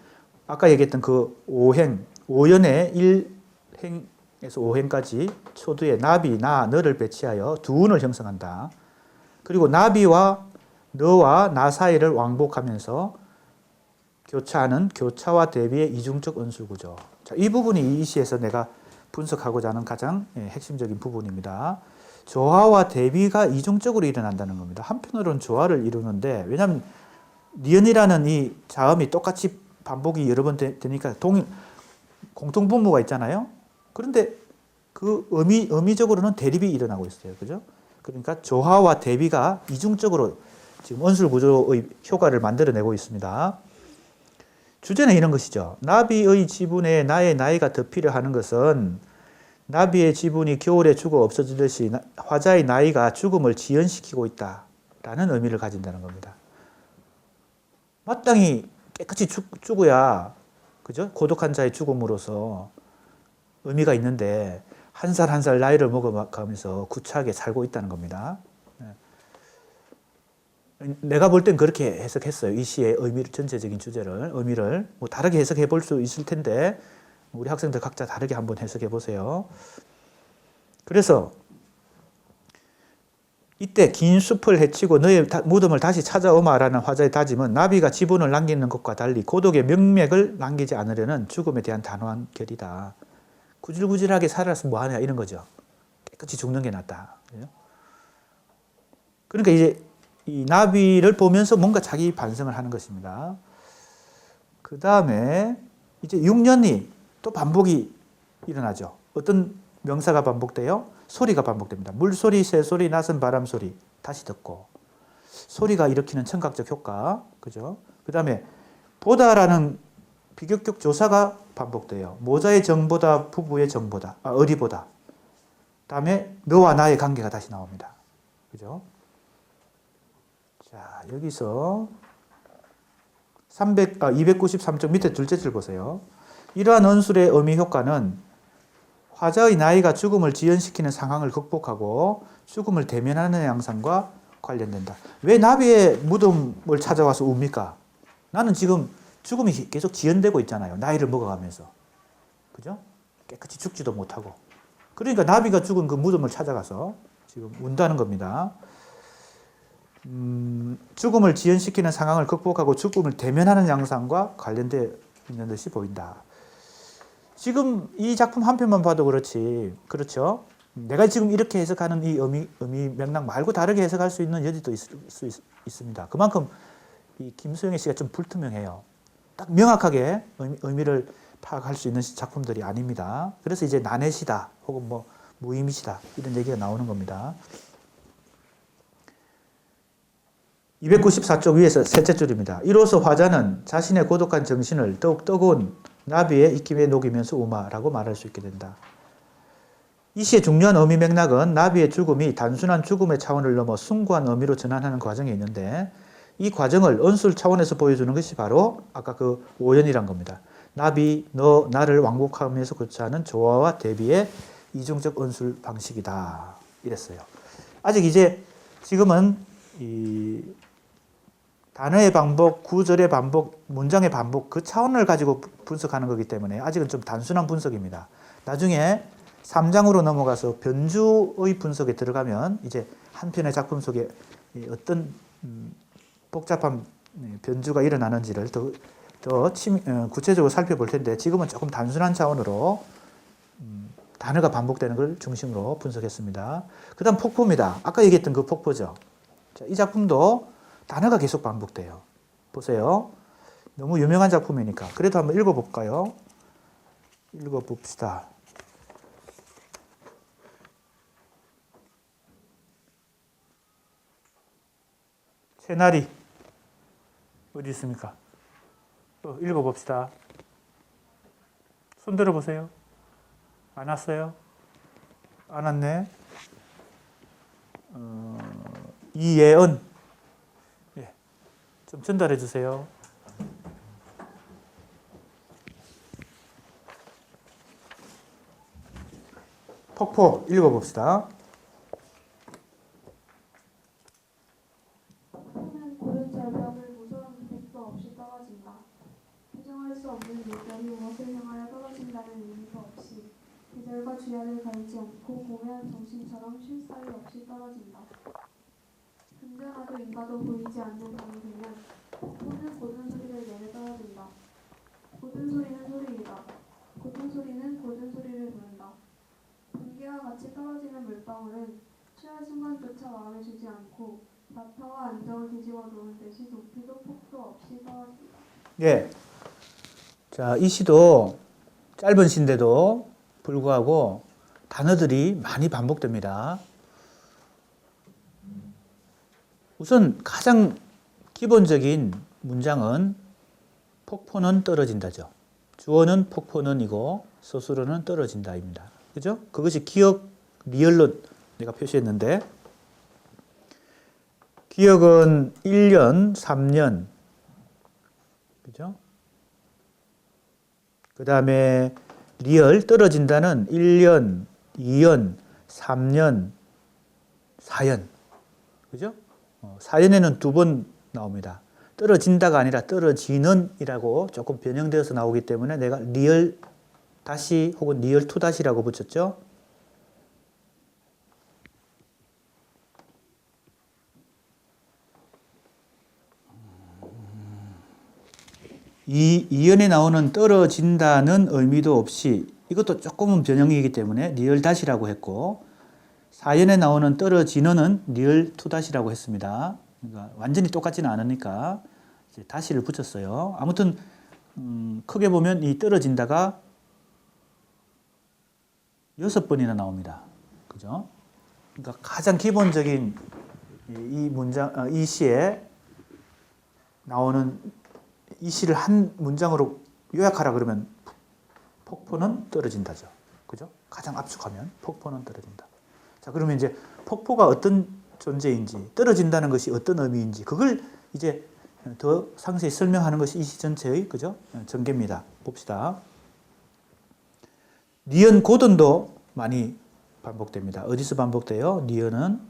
아까 얘기했던 그 오연의 1행에서 5행까지 초두에 나비, 나, 너를 배치하여 두 운을 형성한다. 그리고 나비와 너와 나 사이를 왕복하면서 교차하는 교차와 대비의 이중적 은술구조. 자, 이 부분이 이 시에서 내가 분석하고자 하는 가장 핵심적인 부분입니다. 조화와 대비가 이중적으로 일어난다는 겁니다. 한편으로는 조화를 이루는데, 왜냐하면 니은이라는 이 자음이 똑같이 반복이 여러 번 되니까 공통분모가 있잖아요. 그런데 그 의미적으로는 대립이 일어나고 있어요. 그죠? 그러니까 조화와 대비가 이중적으로 지금 언술 구조의 효과를 만들어내고 있습니다. 주제는 이런 것이죠. 나비의 지분에 나의 나이가 덮이려 하는 것은 나비의 지분이 겨울에 죽어 없어지듯이 화자의 나이가 죽음을 지연시키고 있다라는 의미를 가진다는 겁니다. 마땅히 깨끗이 죽어야 그죠? 고독한 자의 죽음으로서 의미가 있는데 한 살 한 살 나이를 먹어가면서 구차하게 살고 있다는 겁니다. 내가 볼 땐 그렇게 해석했어요. 이 시의 전체적인 주제를, 의미를 뭐 다르게 해석해 볼 수 있을 텐데 우리 학생들 각자 다르게 한번 해석해 보세요. 그래서 이때 긴 숲을 헤치고 너의 무덤을 다시 찾아오마라는 화자의 다짐은 나비가 지분을 남기는 것과 달리 고독의 명맥을 남기지 않으려는 죽음에 대한 단호한 결이다. 구질구질하게 살아서 뭐하냐 이런 거죠. 깨끗이 죽는 게 낫다. 그러니까 이제 이 나비를 보면서 뭔가 자기 반성을 하는 것입니다. 그 다음에 이제 6년이 또 반복이 일어나죠. 어떤 명사가 반복돼요? 소리가 반복됩니다. 물소리, 새소리, 낯선 바람 소리 다시 듣고 소리가 일으키는 청각적 효과, 그죠? 그 다음에 보다라는 비격격 조사가 반복돼요. 모자의 정보다, 부부의 정보다, 어리보다. 다음에 너와 나의 관계가 다시 나옵니다. 그죠? 자, 여기서 293쪽 밑에 둘째 줄 보세요. 이러한 언술의 의미 효과는 화자의 나이가 죽음을 지연시키는 상황을 극복하고 죽음을 대면하는 양상과 관련된다. 왜 나비의 무덤을 찾아와서 웁니까? 나는 지금 죽음이 계속 지연되고 있잖아요. 나이를 먹어가면서. 그죠? 깨끗이 죽지도 못하고. 그러니까 나비가 죽은 그 무덤을 찾아가서 지금 운다는 겁니다. 죽음을 지연시키는 상황을 극복하고 죽음을 대면하는 양상과 관련되어 있는 듯이 보인다. 지금 이 작품 한 편만 봐도 그렇죠? 내가 지금 이렇게 해석하는 이 의미 맥락 말고 다르게 해석할 수 있는 여지도 있을 수 있습니다. 그만큼 이 김수영의 시가 좀 불투명해요. 딱 명확하게 의미를 파악할 수 있는 작품들이 아닙니다. 그래서 이제 나내시다 혹은 뭐 무의미시다 이런 얘기가 나오는 겁니다. 294쪽 위에서 셋째 줄입니다. 이로써 화자는 자신의 고독한 정신을 더욱 뜨거운 나비의 입김에 녹이면서 우마라고 말할 수 있게 된다. 이 시의 중요한 의미 맥락은 나비의 죽음이 단순한 죽음의 차원을 넘어 숭고한 의미로 전환하는 과정에 있는데 이 과정을 언술 차원에서 보여주는 것이 바로 아까 그 오연이란 겁니다. 나비, 너, 나를 왕복하면서 교차하는 조화와 대비의 이중적 언술 방식이다. 이랬어요. 아직 이제 지금은 이 단어의 반복, 구절의 반복, 문장의 반복 그 차원을 가지고 분석하는 거기 때문에 아직은 좀 단순한 분석입니다. 나중에 3장으로 넘어가서 변주의 분석에 들어가면 이제 한 편의 작품 속에 어떤 복잡한 변주가 일어나는지를 더 구체적으로 살펴볼 텐데 지금은 조금 단순한 차원으로 단어가 반복되는 걸 중심으로 분석했습니다. 그 다음 폭포입니다. 아까 얘기했던 그 폭포죠. 자, 이 작품도 단어가 계속 반복돼요. 보세요. 너무 유명한 작품이니까. 그래도 한번 읽어볼까요? 읽어봅시다. 새나리 어디 있습니까? 또 읽어봅시다. 손 들어보세요. 안 왔어요? 안 왔네. 이예은. 예. 좀 전달해 주세요. 폭포 읽어봅시다. 폭포는 고른 절벽을 무서운 객도 없이 떨어진다. 규정할 수 없는 물결이 무엇을 향하여 떨어진다는 의미도 없이 계절과 주야를 가리지 않고 고매한 정신처럼 쉴 사이 없이 떨어진다. 금전화도 인가도 보이지 않는 밤이 되면 폭포는 고든 소리를 내며 떨어진다. 고든 소리는 소리이다. 고든 소리는 고든 소리를 부른다. 번개와 같이 떨어지는 물방울은 취할 순간조차 마음에 주지 않고 나타와 안정을 뒤집어 놓은 듯이 높이도 폭도 없이 떨어진다. 예. 자, 이 시도 짧은 시인데도 불구하고 단어들이 많이 반복됩니다. 우선 가장 기본적인 문장은 폭포는 떨어진다죠. 주어는 폭포는이고 서술어는 떨어진다입니다. 그죠? 그것이 기억 리얼로 내가 표시했는데 기억은 1년, 3년. 그죠? 그 다음에 리얼 떨어진다는 1년, 2년, 3년, 4년. 그죠? 4년에는 2번 나옵니다. 떨어진다가 아니라 떨어지는 이라고 조금 변형되어서 나오기 때문에 내가 리얼 다시 혹은 리얼 투 다시라고 붙였죠. 이연에 나오는 떨어진다는 의미도 없이 이것도 조금은 변형이기 때문에 리얼 다시라고 했고 4연에 나오는 떨어지는은 리얼 투 다시라고 했습니다. 그러니까 완전히 똑같지는 않으니까 이제 다시를 붙였어요. 아무튼 크게 보면 이 떨어진다가 6번이나 나옵니다. 그죠? 그러니까 가장 기본적인 이 문장, 이 시에 나오는 이 시를 한 문장으로 요약하라 그러면 폭포는 떨어진다죠. 그죠? 가장 압축하면 폭포는 떨어진다. 자, 그러면 이제 폭포가 어떤 존재인지, 떨어진다는 것이 어떤 의미인지, 그걸 이제 더 상세히 설명하는 것이 이 시 전체의, 그죠? 전개입니다. 봅시다. 니은 고든도 많이 반복됩니다. 어디서 반복돼요? 니은은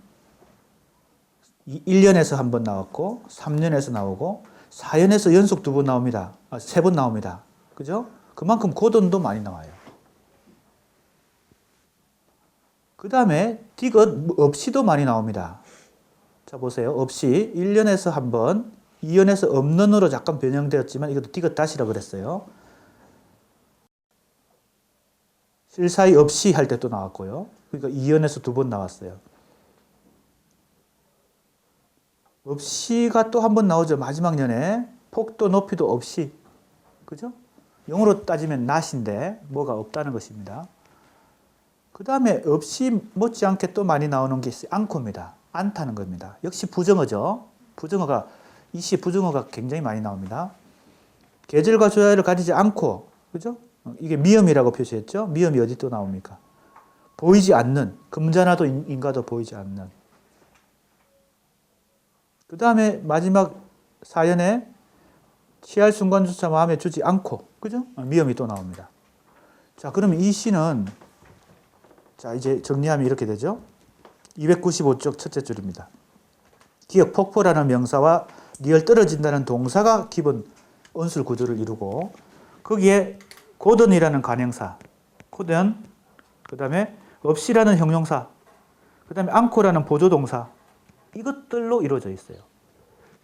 1년에서 한 번 나왔고, 3년에서 나오고, 4년에서 연속 2번 나옵니다. 3번 나옵니다. 그죠? 그만큼 고든도 많이 나와요. 그 다음에 디귿 없이도 많이 나옵니다. 자, 보세요. 없이 1년에서 한 번, 2년에서 없는으로 약간 변형되었지만 이것도 디귿 다시라고 그랬어요. 실사이 없이 할 때 또 나왔고요. 그러니까 2년에서 2번 나왔어요. 없이가 또 한 번 나오죠. 마지막 년에 폭도 높이도 없이. 그죠? 영어로 따지면 not인데 뭐가 없다는 것입니다. 그 다음에 없이 못지않게 또 많이 나오는 게 않고입니다. 않다는 겁니다. 역시 부정어죠. 부정어가 이 시 부정어가 굉장히 많이 나옵니다. 계절과 조야를 가리지 않고, 그죠? 이게 미음이라고 표시했죠. 미음이 어디 또 나옵니까? 보이지 않는, 금자나도 인가도 보이지 않는. 그 다음에 마지막 사연에 취할 순간조차 마음에 주지 않고, 그죠? 미음이 또 나옵니다. 자, 그러면 이 시는, 자, 이제 정리하면 이렇게 되죠. 295쪽 첫째 줄입니다. 기역 폭포라는 명사와 리얼 떨어진다는 동사가 기본 언술 구조를 이루고 거기에 고든이라는 관형사, 고든, 그 다음에 없이라는 형용사, 그 다음에 않고라는 보조동사 이것들로 이루어져 있어요.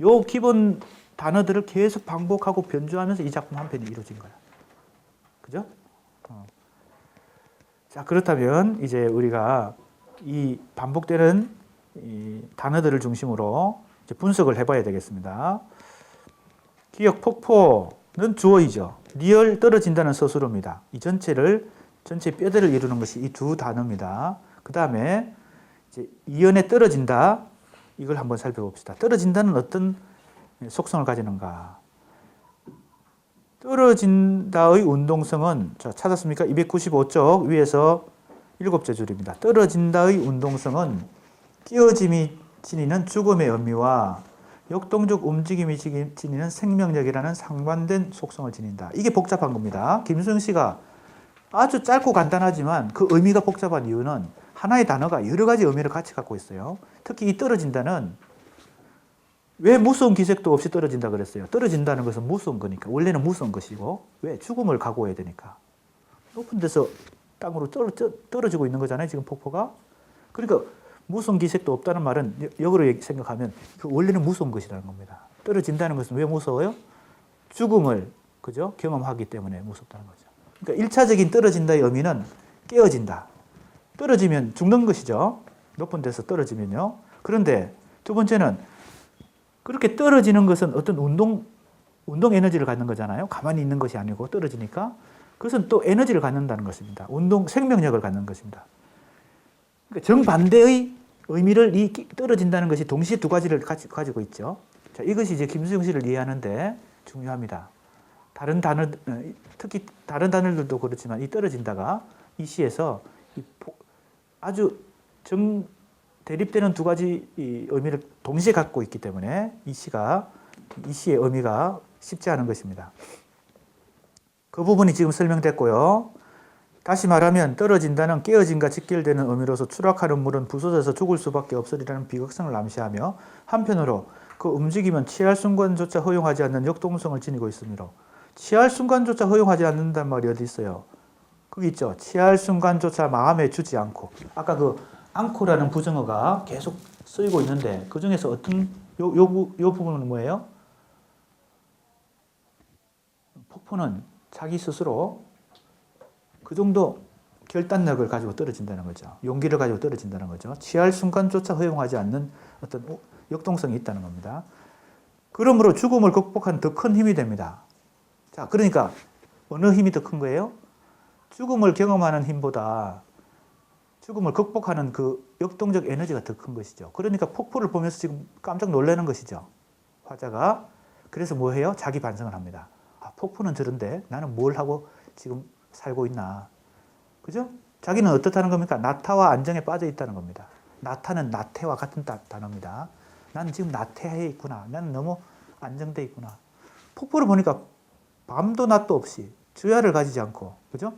요 기본 단어들을 계속 반복하고 변주하면서 이 작품 한 편이 이루어진 거야. 그죠? 자, 그렇다면 이제 우리가 이 반복되는 이 단어들을 중심으로 이제 분석을 해봐야 되겠습니다. 기역 폭포는 주어이죠. 리얼 떨어진다는 서술어입니다. 이 전체 뼈대를 이루는 것이 이 두 단어입니다. 그 다음에 이제 이연에 떨어진다. 이걸 한번 살펴봅시다. 떨어진다는 어떤 속성을 가지는가? 떨어진다의 운동성은 자, 찾았습니까? 295쪽 위에서 7째 줄입니다. 떨어진다의 운동성은 끼어짐이 지니는 죽음의 의미와 역동적 움직임이 지니는 생명력이라는 상반된 속성을 지닌다. 이게 복잡한 겁니다. 김수영 씨가 아주 짧고 간단하지만 그 의미가 복잡한 이유는 하나의 단어가 여러 가지 의미를 같이 갖고 있어요. 특히 이 떨어진다는 왜 무서운 기색도 없이 떨어진다 그랬어요? 떨어진다는 것은 무서운 거니까. 원래는 무서운 것이고 왜? 죽음을 각오해야 되니까. 높은 데서 땅으로 떨어지고 있는 거잖아요. 지금 폭포가. 그러니까 무서운 기색도 없다는 말은 역으로 생각하면 그 원래는 무서운 것이라는 겁니다. 떨어진다는 것은 왜 무서워요? 죽음을 그죠? 경험하기 때문에 무섭다는 거죠. 그러니까 1차적인 떨어진다의 의미는 깨어진다. 떨어지면 죽는 것이죠. 높은 데서 떨어지면요. 그런데 두 번째는 그렇게 떨어지는 것은 어떤 운동 에너지를 갖는 거잖아요. 가만히 있는 것이 아니고 떨어지니까. 그것은 또 에너지를 갖는다는 것입니다. 생명력을 갖는 것입니다. 그러니까 정반대의 의미를 이 떨어진다는 것이 동시에 두 가지를 가지고 있죠. 자, 이것이 이제 김수영 씨를 이해하는데 중요합니다. 특히 다른 단어들도 그렇지만 이 떨어진다가 이 시에서 아주 대립되는 두 가지 의미를 동시에 갖고 있기 때문에 이 시의 의미가 쉽지 않은 것입니다. 그 부분이 지금 설명됐고요. 다시 말하면 떨어진다는 깨어짐과 직결되는 의미로서 추락하는 물은 부서져서 죽을 수밖에 없으리라는 비극성을 암시하며 한편으로 그 움직임은 취할 순간조차 허용하지 않는 역동성을 지니고 있으므로 취할 순간조차 허용하지 않는다는 말이 어디 있어요? 거기 있죠. 취할 순간조차 마음에 주지 않고. 아까 그 않고라는 부정어가 계속 쓰이고 있는데 그 중에서 어떤 요 부분은 뭐예요? 폭포는 자기 스스로 그 정도 결단력을 가지고 떨어진다는 거죠. 용기를 가지고 떨어진다는 거죠. 취할 순간조차 허용하지 않는 어떤 역동성이 있다는 겁니다. 그러므로 죽음을 극복한 더 큰 힘이 됩니다. 자, 그러니까 어느 힘이 더 큰 거예요? 죽음을 경험하는 힘보다 죽음을 극복하는 그 역동적 에너지가 더 큰 것이죠. 그러니까 폭포를 보면서 지금 깜짝 놀라는 것이죠. 화자가. 그래서 뭐 해요? 자기 반성을 합니다. 아, 폭포는 저런데 나는 뭘 하고 지금 살고 있나. 그죠? 자기는 어떻다는 겁니까? 나타와 안정에 빠져 있다는 겁니다. 나타는 나태와 같은 단어입니다. 나는 지금 나태해 있구나. 나는 너무 안정돼 있구나. 폭포를 보니까 밤도 낮도 없이 주야를 가지지 않고, 그죠?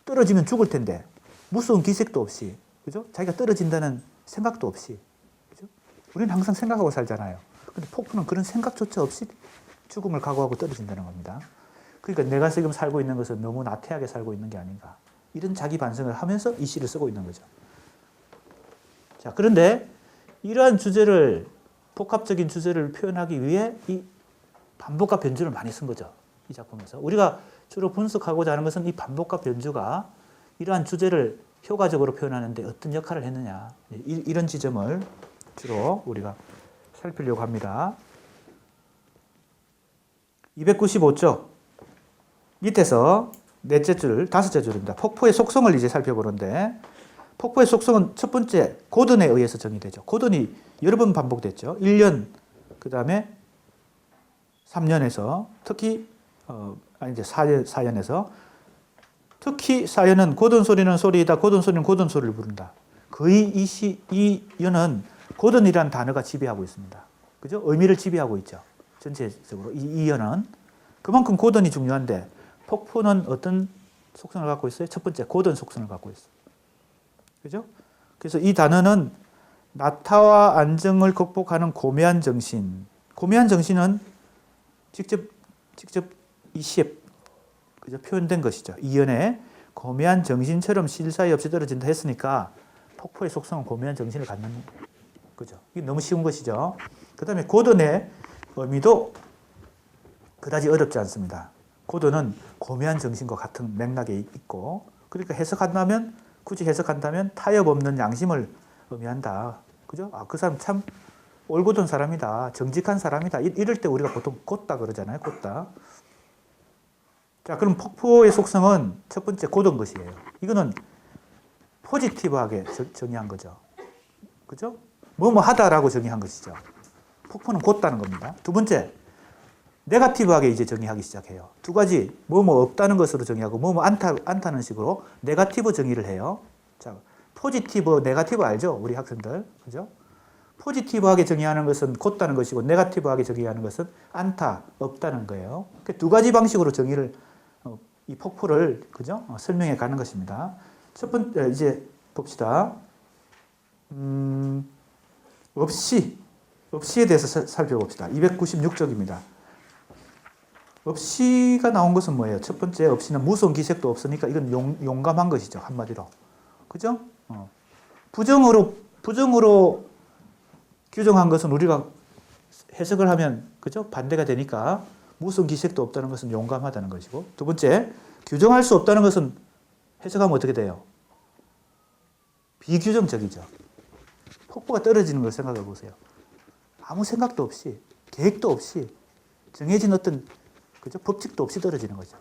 떨어지면 죽을 텐데 무서운 기색도 없이, 그죠? 자기가 떨어진다는 생각도 없이, 그죠? 우리는 항상 생각하고 살잖아요. 근데 폭포는 그런 생각조차 없이 죽음을 각오하고 떨어진다는 겁니다. 그러니까 내가 지금 살고 있는 것은 너무 나태하게 살고 있는 게 아닌가. 이런 자기 반성을 하면서 이 시를 쓰고 있는 거죠. 자, 그런데 이러한 복합적인 주제를 표현하기 위해 이 반복과 변주를 많이 쓴 거죠. 이 작품에서. 우리가 주로 분석하고자 하는 것은 이 반복과 변주가 이러한 주제를 효과적으로 표현하는데 어떤 역할을 했느냐. 이런 지점을 주로 우리가 살피려고 합니다. 295쪽 밑에서 넷째 줄, 다섯째 줄입니다. 폭포의 속성을 이제 살펴보는데 폭포의 속성은 첫 번째 고든에 의해서 정의되죠. 고든이 여러 번 반복됐죠. 1년, 그 다음에 3년에서 특히 이제 4년에서 특히 4년은 고든 소리는 소리이다. 고든 소리는 고든 소리를 부른다. 거의 이 연은 고든이라는 단어가 지배하고 있습니다. 그죠? 의미를 지배하고 있죠. 전체적으로 이 연은 그만큼 고든이 중요한데 폭포는 어떤 속성을 갖고 있어요? 첫 번째 고든 속성을 갖고 있어요. 그죠? 그래서 이 단어는 나타와 안정을 극복하는 고매한 정신. 고매한 정신은 직접 이 시에 그죠? 표현된 것이죠. 이연에 고매한 정신처럼 실사이 없이 떨어진다 했으니까 폭포의 속성은 고매한 정신을 갖는 거죠. 이게 너무 쉬운 것이죠. 그 다음에 고든의 의미도 그다지 어렵지 않습니다. 고든은 고매한 정신과 같은 맥락에 있고, 그러니까 굳이 해석한다면 타협 없는 양심을 의미한다. 그죠? 그 사람 참 올곧은 사람이다. 정직한 사람이다. 이럴 때 우리가 보통 곧다 그러잖아요. 곧다. 자, 그럼 폭포의 속성은 첫 번째 고든 것이에요. 이거는 포지티브하게 정의한 거죠. 그죠? 뭐뭐 하다라고 정의한 것이죠. 폭포는 곧다는 겁니다. 두 번째, 네거티브하게 이제 정의하기 시작해요. 두 가지, 뭐뭐 없다는 것으로 정의하고 뭐뭐 않다는 식으로 네거티브 정의를 해요. 자, 포지티브, 네거티브 알죠? 우리 학생들. 그죠? 포지티브하게 정의하는 것은 곧다는 것이고, 네거티브하게 정의하는 것은 않다, 없다는 거예요. 두 가지 방식으로 정의를, 이 폭포를, 그죠? 설명해 가는 것입니다. 첫 번째, 이제 봅시다. 없이에 대해서 살펴봅시다. 296쪽입니다. 없이가 나온 것은 뭐예요? 첫 번째, 없이는 무서운 기색도 없으니까 이건 용감한 것이죠. 한마디로. 그죠? 부정으로 규정한 것은 우리가 해석을 하면, 그죠? 반대가 되니까 무서운 기색도 없다는 것은 용감하다는 것이고, 두 번째, 규정할 수 없다는 것은 해석하면 어떻게 돼요? 비규정적이죠. 폭포가 떨어지는 걸 생각해 보세요. 아무 생각도 없이, 계획도 없이, 정해진 어떤, 그죠? 법칙도 없이 떨어지는 거죠.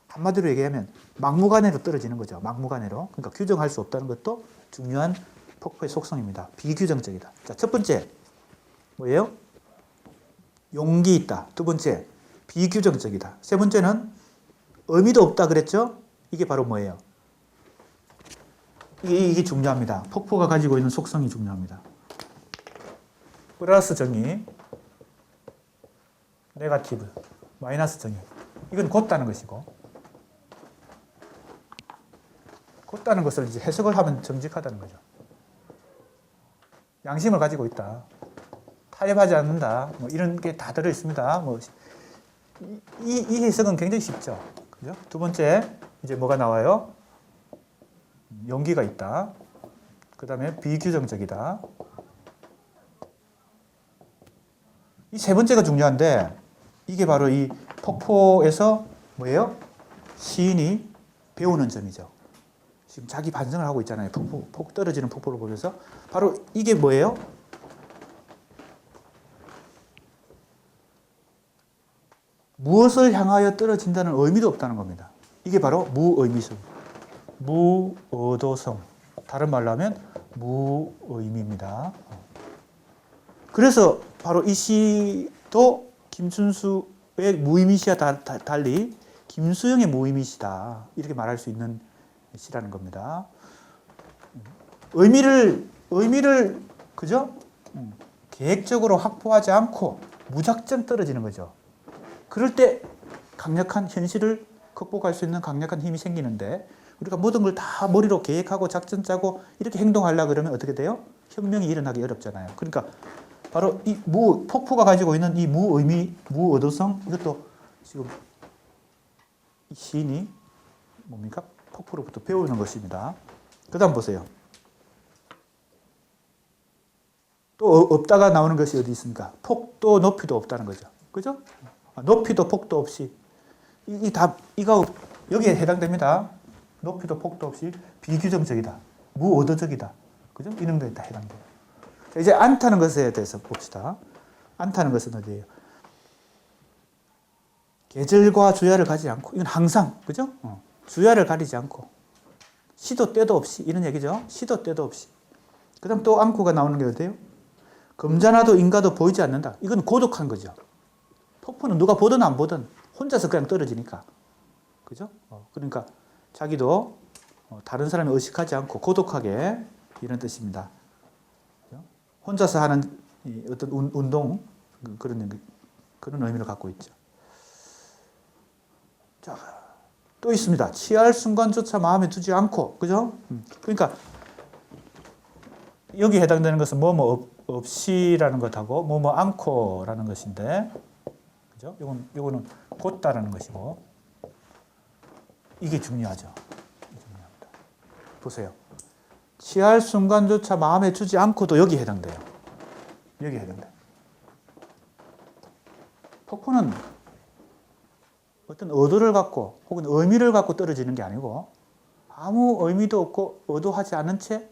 한마디로 얘기하면 막무가내로 떨어지는 거죠. 막무가내로. 그러니까 규정할 수 없다는 것도 중요한 폭포의 속성입니다. 비규정적이다. 자, 첫 번째, 뭐예요? 용기 있다. 두 번째, 비규정적이다. 세 번째는 의미도 없다 그랬죠? 이게 바로 뭐예요? 이게 중요합니다. 폭포가 가지고 있는 속성이 중요합니다. 플러스 정의, 네거티브, 마이너스 정의. 이건 곧다는 것이고, 곧다는 것을 이제 해석을 하면 정직하다는 거죠. 양심을 가지고 있다. 타협하지 않는다. 뭐 이런 게 다 들어 있습니다. 뭐 이 해석은 굉장히 쉽죠. 그죠? 두 번째, 이제 뭐가 나와요? 용기가 있다. 그 다음에 비규정적이다. 이 세 번째가 중요한데, 이게 바로 이 폭포에서 뭐예요? 시인이 배우는 점이죠. 지금 자기 반성을 하고 있잖아요. 떨어지는 폭포를 보면서. 바로 이게 뭐예요? 무엇을 향하여 떨어진다는 의미도 없다는 겁니다. 이게 바로 무의미성, 무의도성. 다른 말로 하면 무의미입니다. 그래서 바로 이 시도 김춘수의 무의미시와 달리 김수영의 무의미시다. 이렇게 말할 수 있는 시라는 겁니다. 의미를 그죠? 계획적으로 확보하지 않고 무작정 떨어지는 거죠. 그럴 때 강력한 현실을 극복할 수 있는 강력한 힘이 생기는데, 우리가 모든 걸 다 머리로 계획하고 작전 짜고 이렇게 행동하려고 그러면 어떻게 돼요? 혁명이 일어나기 어렵잖아요. 그러니까 바로 이 폭포가 가지고 있는 이 무의미, 무의도성, 이것도 지금 이 시인이 뭡니까? 폭포로부터 배우는 것입니다. 그 다음 보세요. 또 없다가 나오는 것이 어디 있습니까? 폭도 높이도 없다는 거죠. 그죠? 높이도 폭도 없이. 이거 여기에 해당됩니다. 높이도 폭도 없이 비규정적이다. 무의도적이다. 그죠? 이런 거에 다 해당돼요. 자, 이제 않다는 것에 대해서 봅시다. 않다는 것은 어디예요? 계절과 주야를 가지지 않고, 이건 항상, 그죠? 주야를 가리지 않고, 시도 때도 없이, 이런 얘기죠. 시도 때도 없이. 그 다음 또 않고가 나오는 게 어때요? 금자나도 인가도 보이지 않는다. 이건 고독한 거죠. 폭포는 누가 보든 안 보든 혼자서 그냥 떨어지니까. 그죠? 그러니까 자기도 다른 사람이 의식하지 않고 고독하게, 이런 뜻입니다. 혼자서 하는 어떤 운동, 그런 의미를 갖고 있죠. 자, 또 있습니다. 취할 순간조차 마음에 두지 않고, 그죠? 그러니까 여기 해당되는 것은 뭐뭐 없이라는 것하고 뭐뭐 않고라는 것인데, 그죠? 요거는 곧다라는 것이고, 이게 중요하죠. 이게 중요합니다. 보세요. 취할 순간조차 마음에 주지 않고도 여기 해당돼요. 여기 해당돼요. 폭포는 어떤 의도를 갖고 혹은 의미를 갖고 떨어지는 게 아니고 아무 의미도 없고 의도하지 않은 채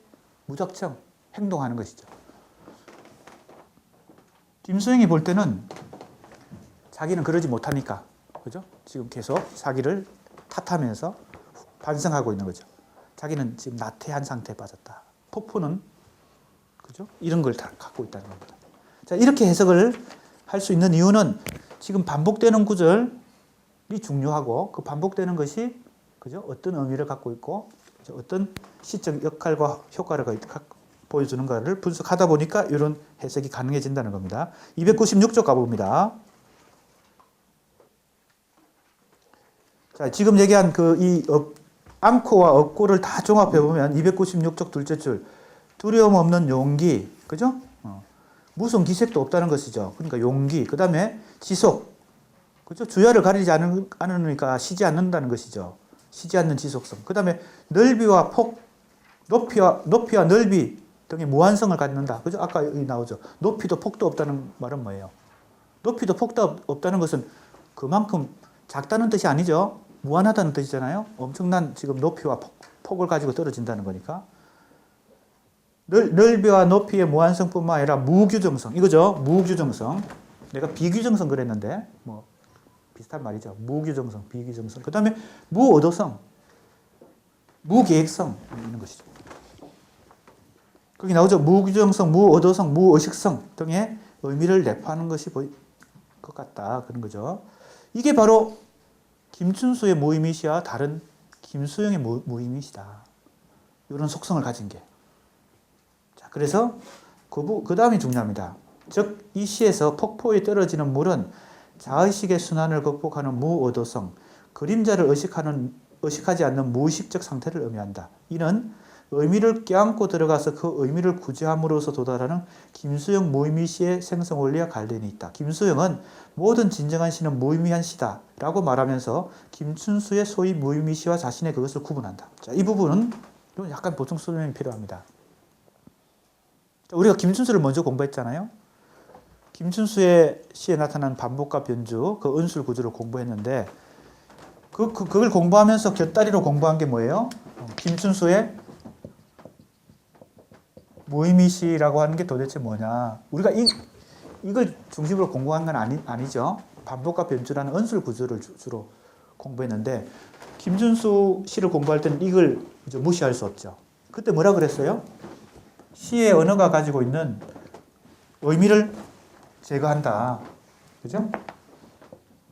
무작정 행동하는 것이죠. 김수영이 볼 때는 자기는 그러지 못하니까, 그죠? 지금 계속 자기를 탓하면서 반성하고 있는 거죠. 자기는 지금 나태한 상태에 빠졌다. 폭포는, 그죠? 이런 걸 다 갖고 있다는 겁니다. 자, 이렇게 해석을 할 수 있는 이유는 지금 반복되는 구절이 중요하고 그 반복되는 것이, 그죠? 어떤 의미를 갖고 있고, 그죠? 어떤 시적 역할과 효과를 보여주는가를 분석하다 보니까 이런 해석이 가능해진다는 겁니다. 296쪽 가봅니다. 자, 지금 얘기한 않고와 없고를 다 종합해 보면 296쪽 둘째 줄, 두려움 없는 용기, 그죠? 무슨 기색도 없다는 것이죠. 그러니까 용기, 그 다음에 지속, 그죠? 주야를 가리지 않으니까 쉬지 않는다는 것이죠. 쉬지 않는 지속성. 그 다음에 넓이와 폭, 높이와 넓이 등의 무한성을 갖는다. 그죠? 아까 여기 나오죠. 높이도 폭도 없다는 말은 뭐예요? 높이도 폭도 없다는 것은 그만큼 작다는 뜻이 아니죠. 무한하다는 뜻이잖아요. 엄청난 지금 높이와 폭을 가지고 떨어진다는 거니까. 넓이와 높이의 무한성뿐만 아니라 무규정성. 이거죠. 무규정성. 내가 비규정성 그랬는데 뭐 비슷한 말이죠. 무규정성, 비규정성. 그 다음에 무의도성, 무계획성 있는 것이죠. 거기 나오죠. 무규정성, 무의도성, 무의식성 등의 의미를 내포하는 것이 보일 것 같다. 그런 거죠. 이게 바로 김춘수의 무의미시와 다른 김수영의 무의미시다. 이런 속성을 가진 게. 자, 그래서 그 다음이 중요합니다. 즉, 이 시에서 폭포에 떨어지는 물은 자의식의 순환을 극복하는 무의도성, 그림자를 의식하지 않는 무의식적 상태를 의미한다. 이는 의미를 껴안고 들어가서 그 의미를 구제함으로써 도달하는 김수영 무의미시의 생성 원리와 관련이 있다. 김수영은 모든 진정한 시는 무의미한 시다 라고 말하면서 김춘수의 소위 무의미시와 자신의 그것을 구분한다. 자, 이 부분은 약간 보충 설명이 필요합니다. 우리가 김춘수를 먼저 공부했잖아요. 김춘수의 시에 나타난 반복과 변주, 그 은술 구조를 공부했는데 그걸 공부하면서 곁다리로 공부한 게 뭐예요? 김춘수의 무의미시라고 하는 게 도대체 뭐냐. 우리가 이걸 중심으로 공부한 건 아니죠. 반복과 변주라는 은술 구조를 주로 공부했는데 김춘수 시를 공부할 때는 이걸 무시할 수 없죠. 그때 뭐라 그랬어요? 시의 언어가 가지고 있는 의미를 제거한다. 그죠?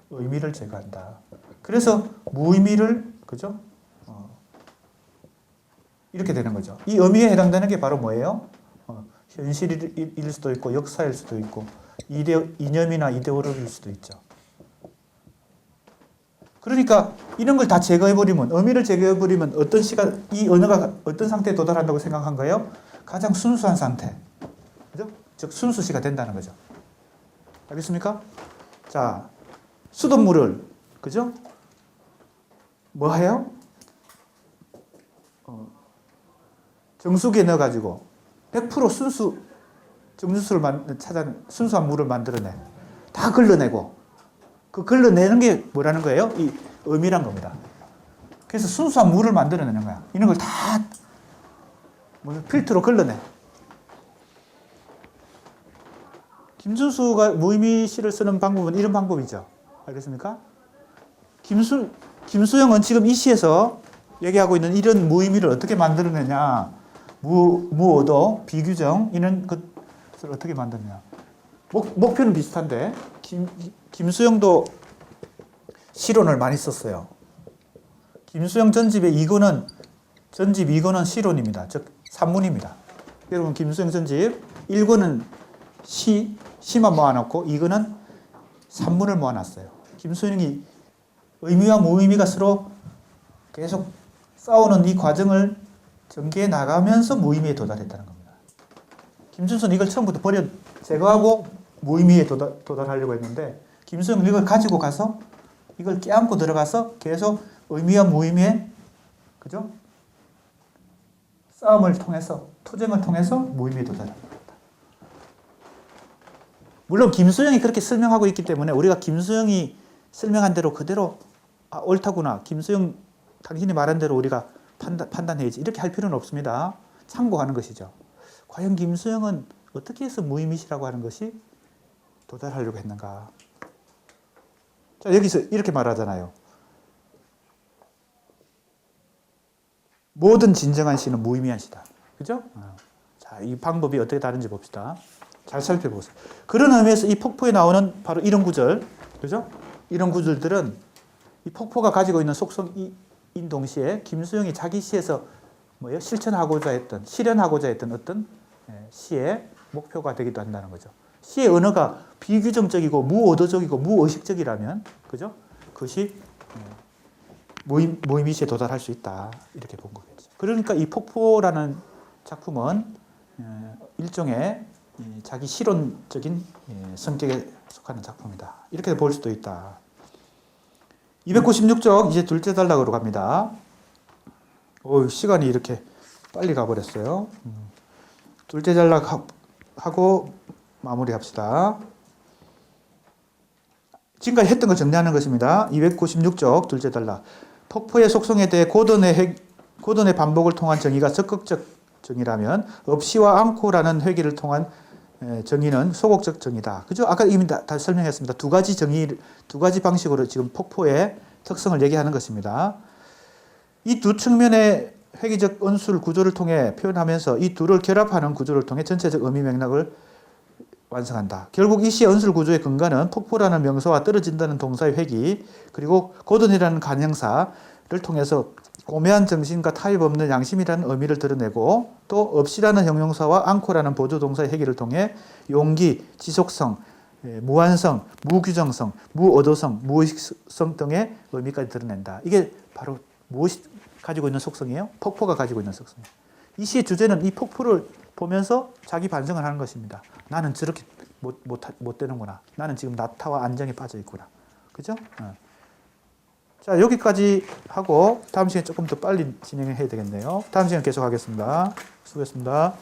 의미를 제거한다. 그래서 무의미를, 그죠? 이렇게 되는 거죠. 이 의미에 해당되는 게 바로 뭐예요? 현실일 수도 있고 역사일 수도 있고 이념이나 이데올로기일 수도 있죠. 그러니까 이런 걸 다 제거해버리면, 의미를 제거해버리면 어떤 시가, 이 언어가 어떤 상태에 도달한다고 생각한 거예요? 가장 순수한 상태. 그죠? 즉 순수시가 된다는 거죠. 알겠습니까? 자, 수돗물을, 그죠? 뭐 해요? 정수기에 넣어가지고 100% 정수수를 순수한 물을 만들어내. 다 걸러내고. 그 걸러내는 게 뭐라는 거예요? 이 의미란 겁니다. 그래서 순수한 물을 만들어내는 거야. 이런 걸 다 필터로 걸러내. 김춘수가 무의미시를 쓰는 방법은 이런 방법이죠. 알겠습니까? 김수영은 지금 이 시에서 얘기하고 있는 이런 무의미를 어떻게 만들어내냐. 무의도, 비규정, 이런 것을 어떻게 만드냐. 목표는 비슷한데, 김수영도 시론을 많이 썼어요. 김수영 전집 2권은 시론입니다. 즉, 산문입니다. 여러분, 김수영 전집 1권은 시만 모아놓고 2권은 산문을 모아놨어요. 김수영이 의미와 무의미가 서로 계속 싸우는 이 과정을 전개해 나가면서 무의미에 도달했다는 겁니다. 김준수는 이걸 처음부터 제거하고 무의미에 도달하려고 했는데 김수영은 이걸 가지고 가서 이걸 껴안고 들어가서 계속 의미와 무의미의 그죠? 싸움을 통해서 투쟁을 통해서 무의미에 도달합니다. 물론 김수영이 그렇게 설명하고 있기 때문에 우리가 김수영이 설명한 대로 그대로 옳다구나. 김수영 당신이 말한 대로 우리가 판단해야지. 이렇게 할 필요는 없습니다. 참고하는 것이죠. 과연 김수영은 어떻게 해서 무의미시라고 하는 것이 도달하려고 했는가. 자, 여기서 이렇게 말하잖아요. 모든 진정한 시는 무의미한 시다. 그죠? 자, 이 방법이 어떻게 다른지 봅시다. 잘 살펴보세요. 그런 의미에서 이 폭포에 나오는 바로 이런 구절, 그죠? 이런 구절들은 이 폭포가 가지고 있는 속성인 동시에 김수영이 자기 시에서 실현하고자 했던 어떤 시의 목표가 되기도 한다는 거죠. 시의 언어가 비규정적이고 무의도적이고 무의식적이라면, 그죠? 그것이 무의미시에 도달할 수 있다. 이렇게 본 거겠죠. 그러니까 이 폭포라는 작품은 일종의 자기 실론적인 성격에 속하는 작품이다. 이렇게 볼 수도 있다. 296쪽 이제 둘째 단락으로 갑니다. 시간이 이렇게 빨리 가버렸어요. 둘째 단락하고 마무리합시다. 지금까지 했던 걸 정리하는 것입니다. 296쪽 둘째 단락. 폭포의 속성에 대해 고던의 반복을 통한 정의가 적극적 정의라면 없이와 않고라는 회귀를 통한 정의는 소극적 정의다. 그죠? 아까 이미 다 설명했습니다. 두 가지 방식으로 지금 폭포의 특성을 얘기하는 것입니다. 이 두 측면의 회귀적 언술 구조를 통해 표현하면서 이 둘을 결합하는 구조를 통해 전체적 의미 맥락을 완성한다. 결국 이 시의 언술 구조의 근간은 폭포라는 명사와 떨어진다는 동사의 회귀, 그리고 고든이라는 간형사를 통해서 고매한 정신과 타협 없는 양심이라는 의미를 드러내고, 또 없이라는 형용사와 않고라는 보조동사의 회귀를 통해 용기, 지속성, 무한성, 무규정성, 무의도성, 무의식성 등의 의미까지 드러낸다. 이게 바로 무엇이 가지고 있는 속성이에요? 폭포가 가지고 있는 속성이에요. 이 시의 주제는 이 폭포를 보면서 자기 반성을 하는 것입니다. 나는 저렇게 못 되는구나. 나는 지금 나타와 안정에 빠져 있구나. 그죠? 자, 여기까지 하고 다음 시간에 조금 더 빨리 진행해야 되겠네요. 다음 시간 계속 하겠습니다. 수고했습니다.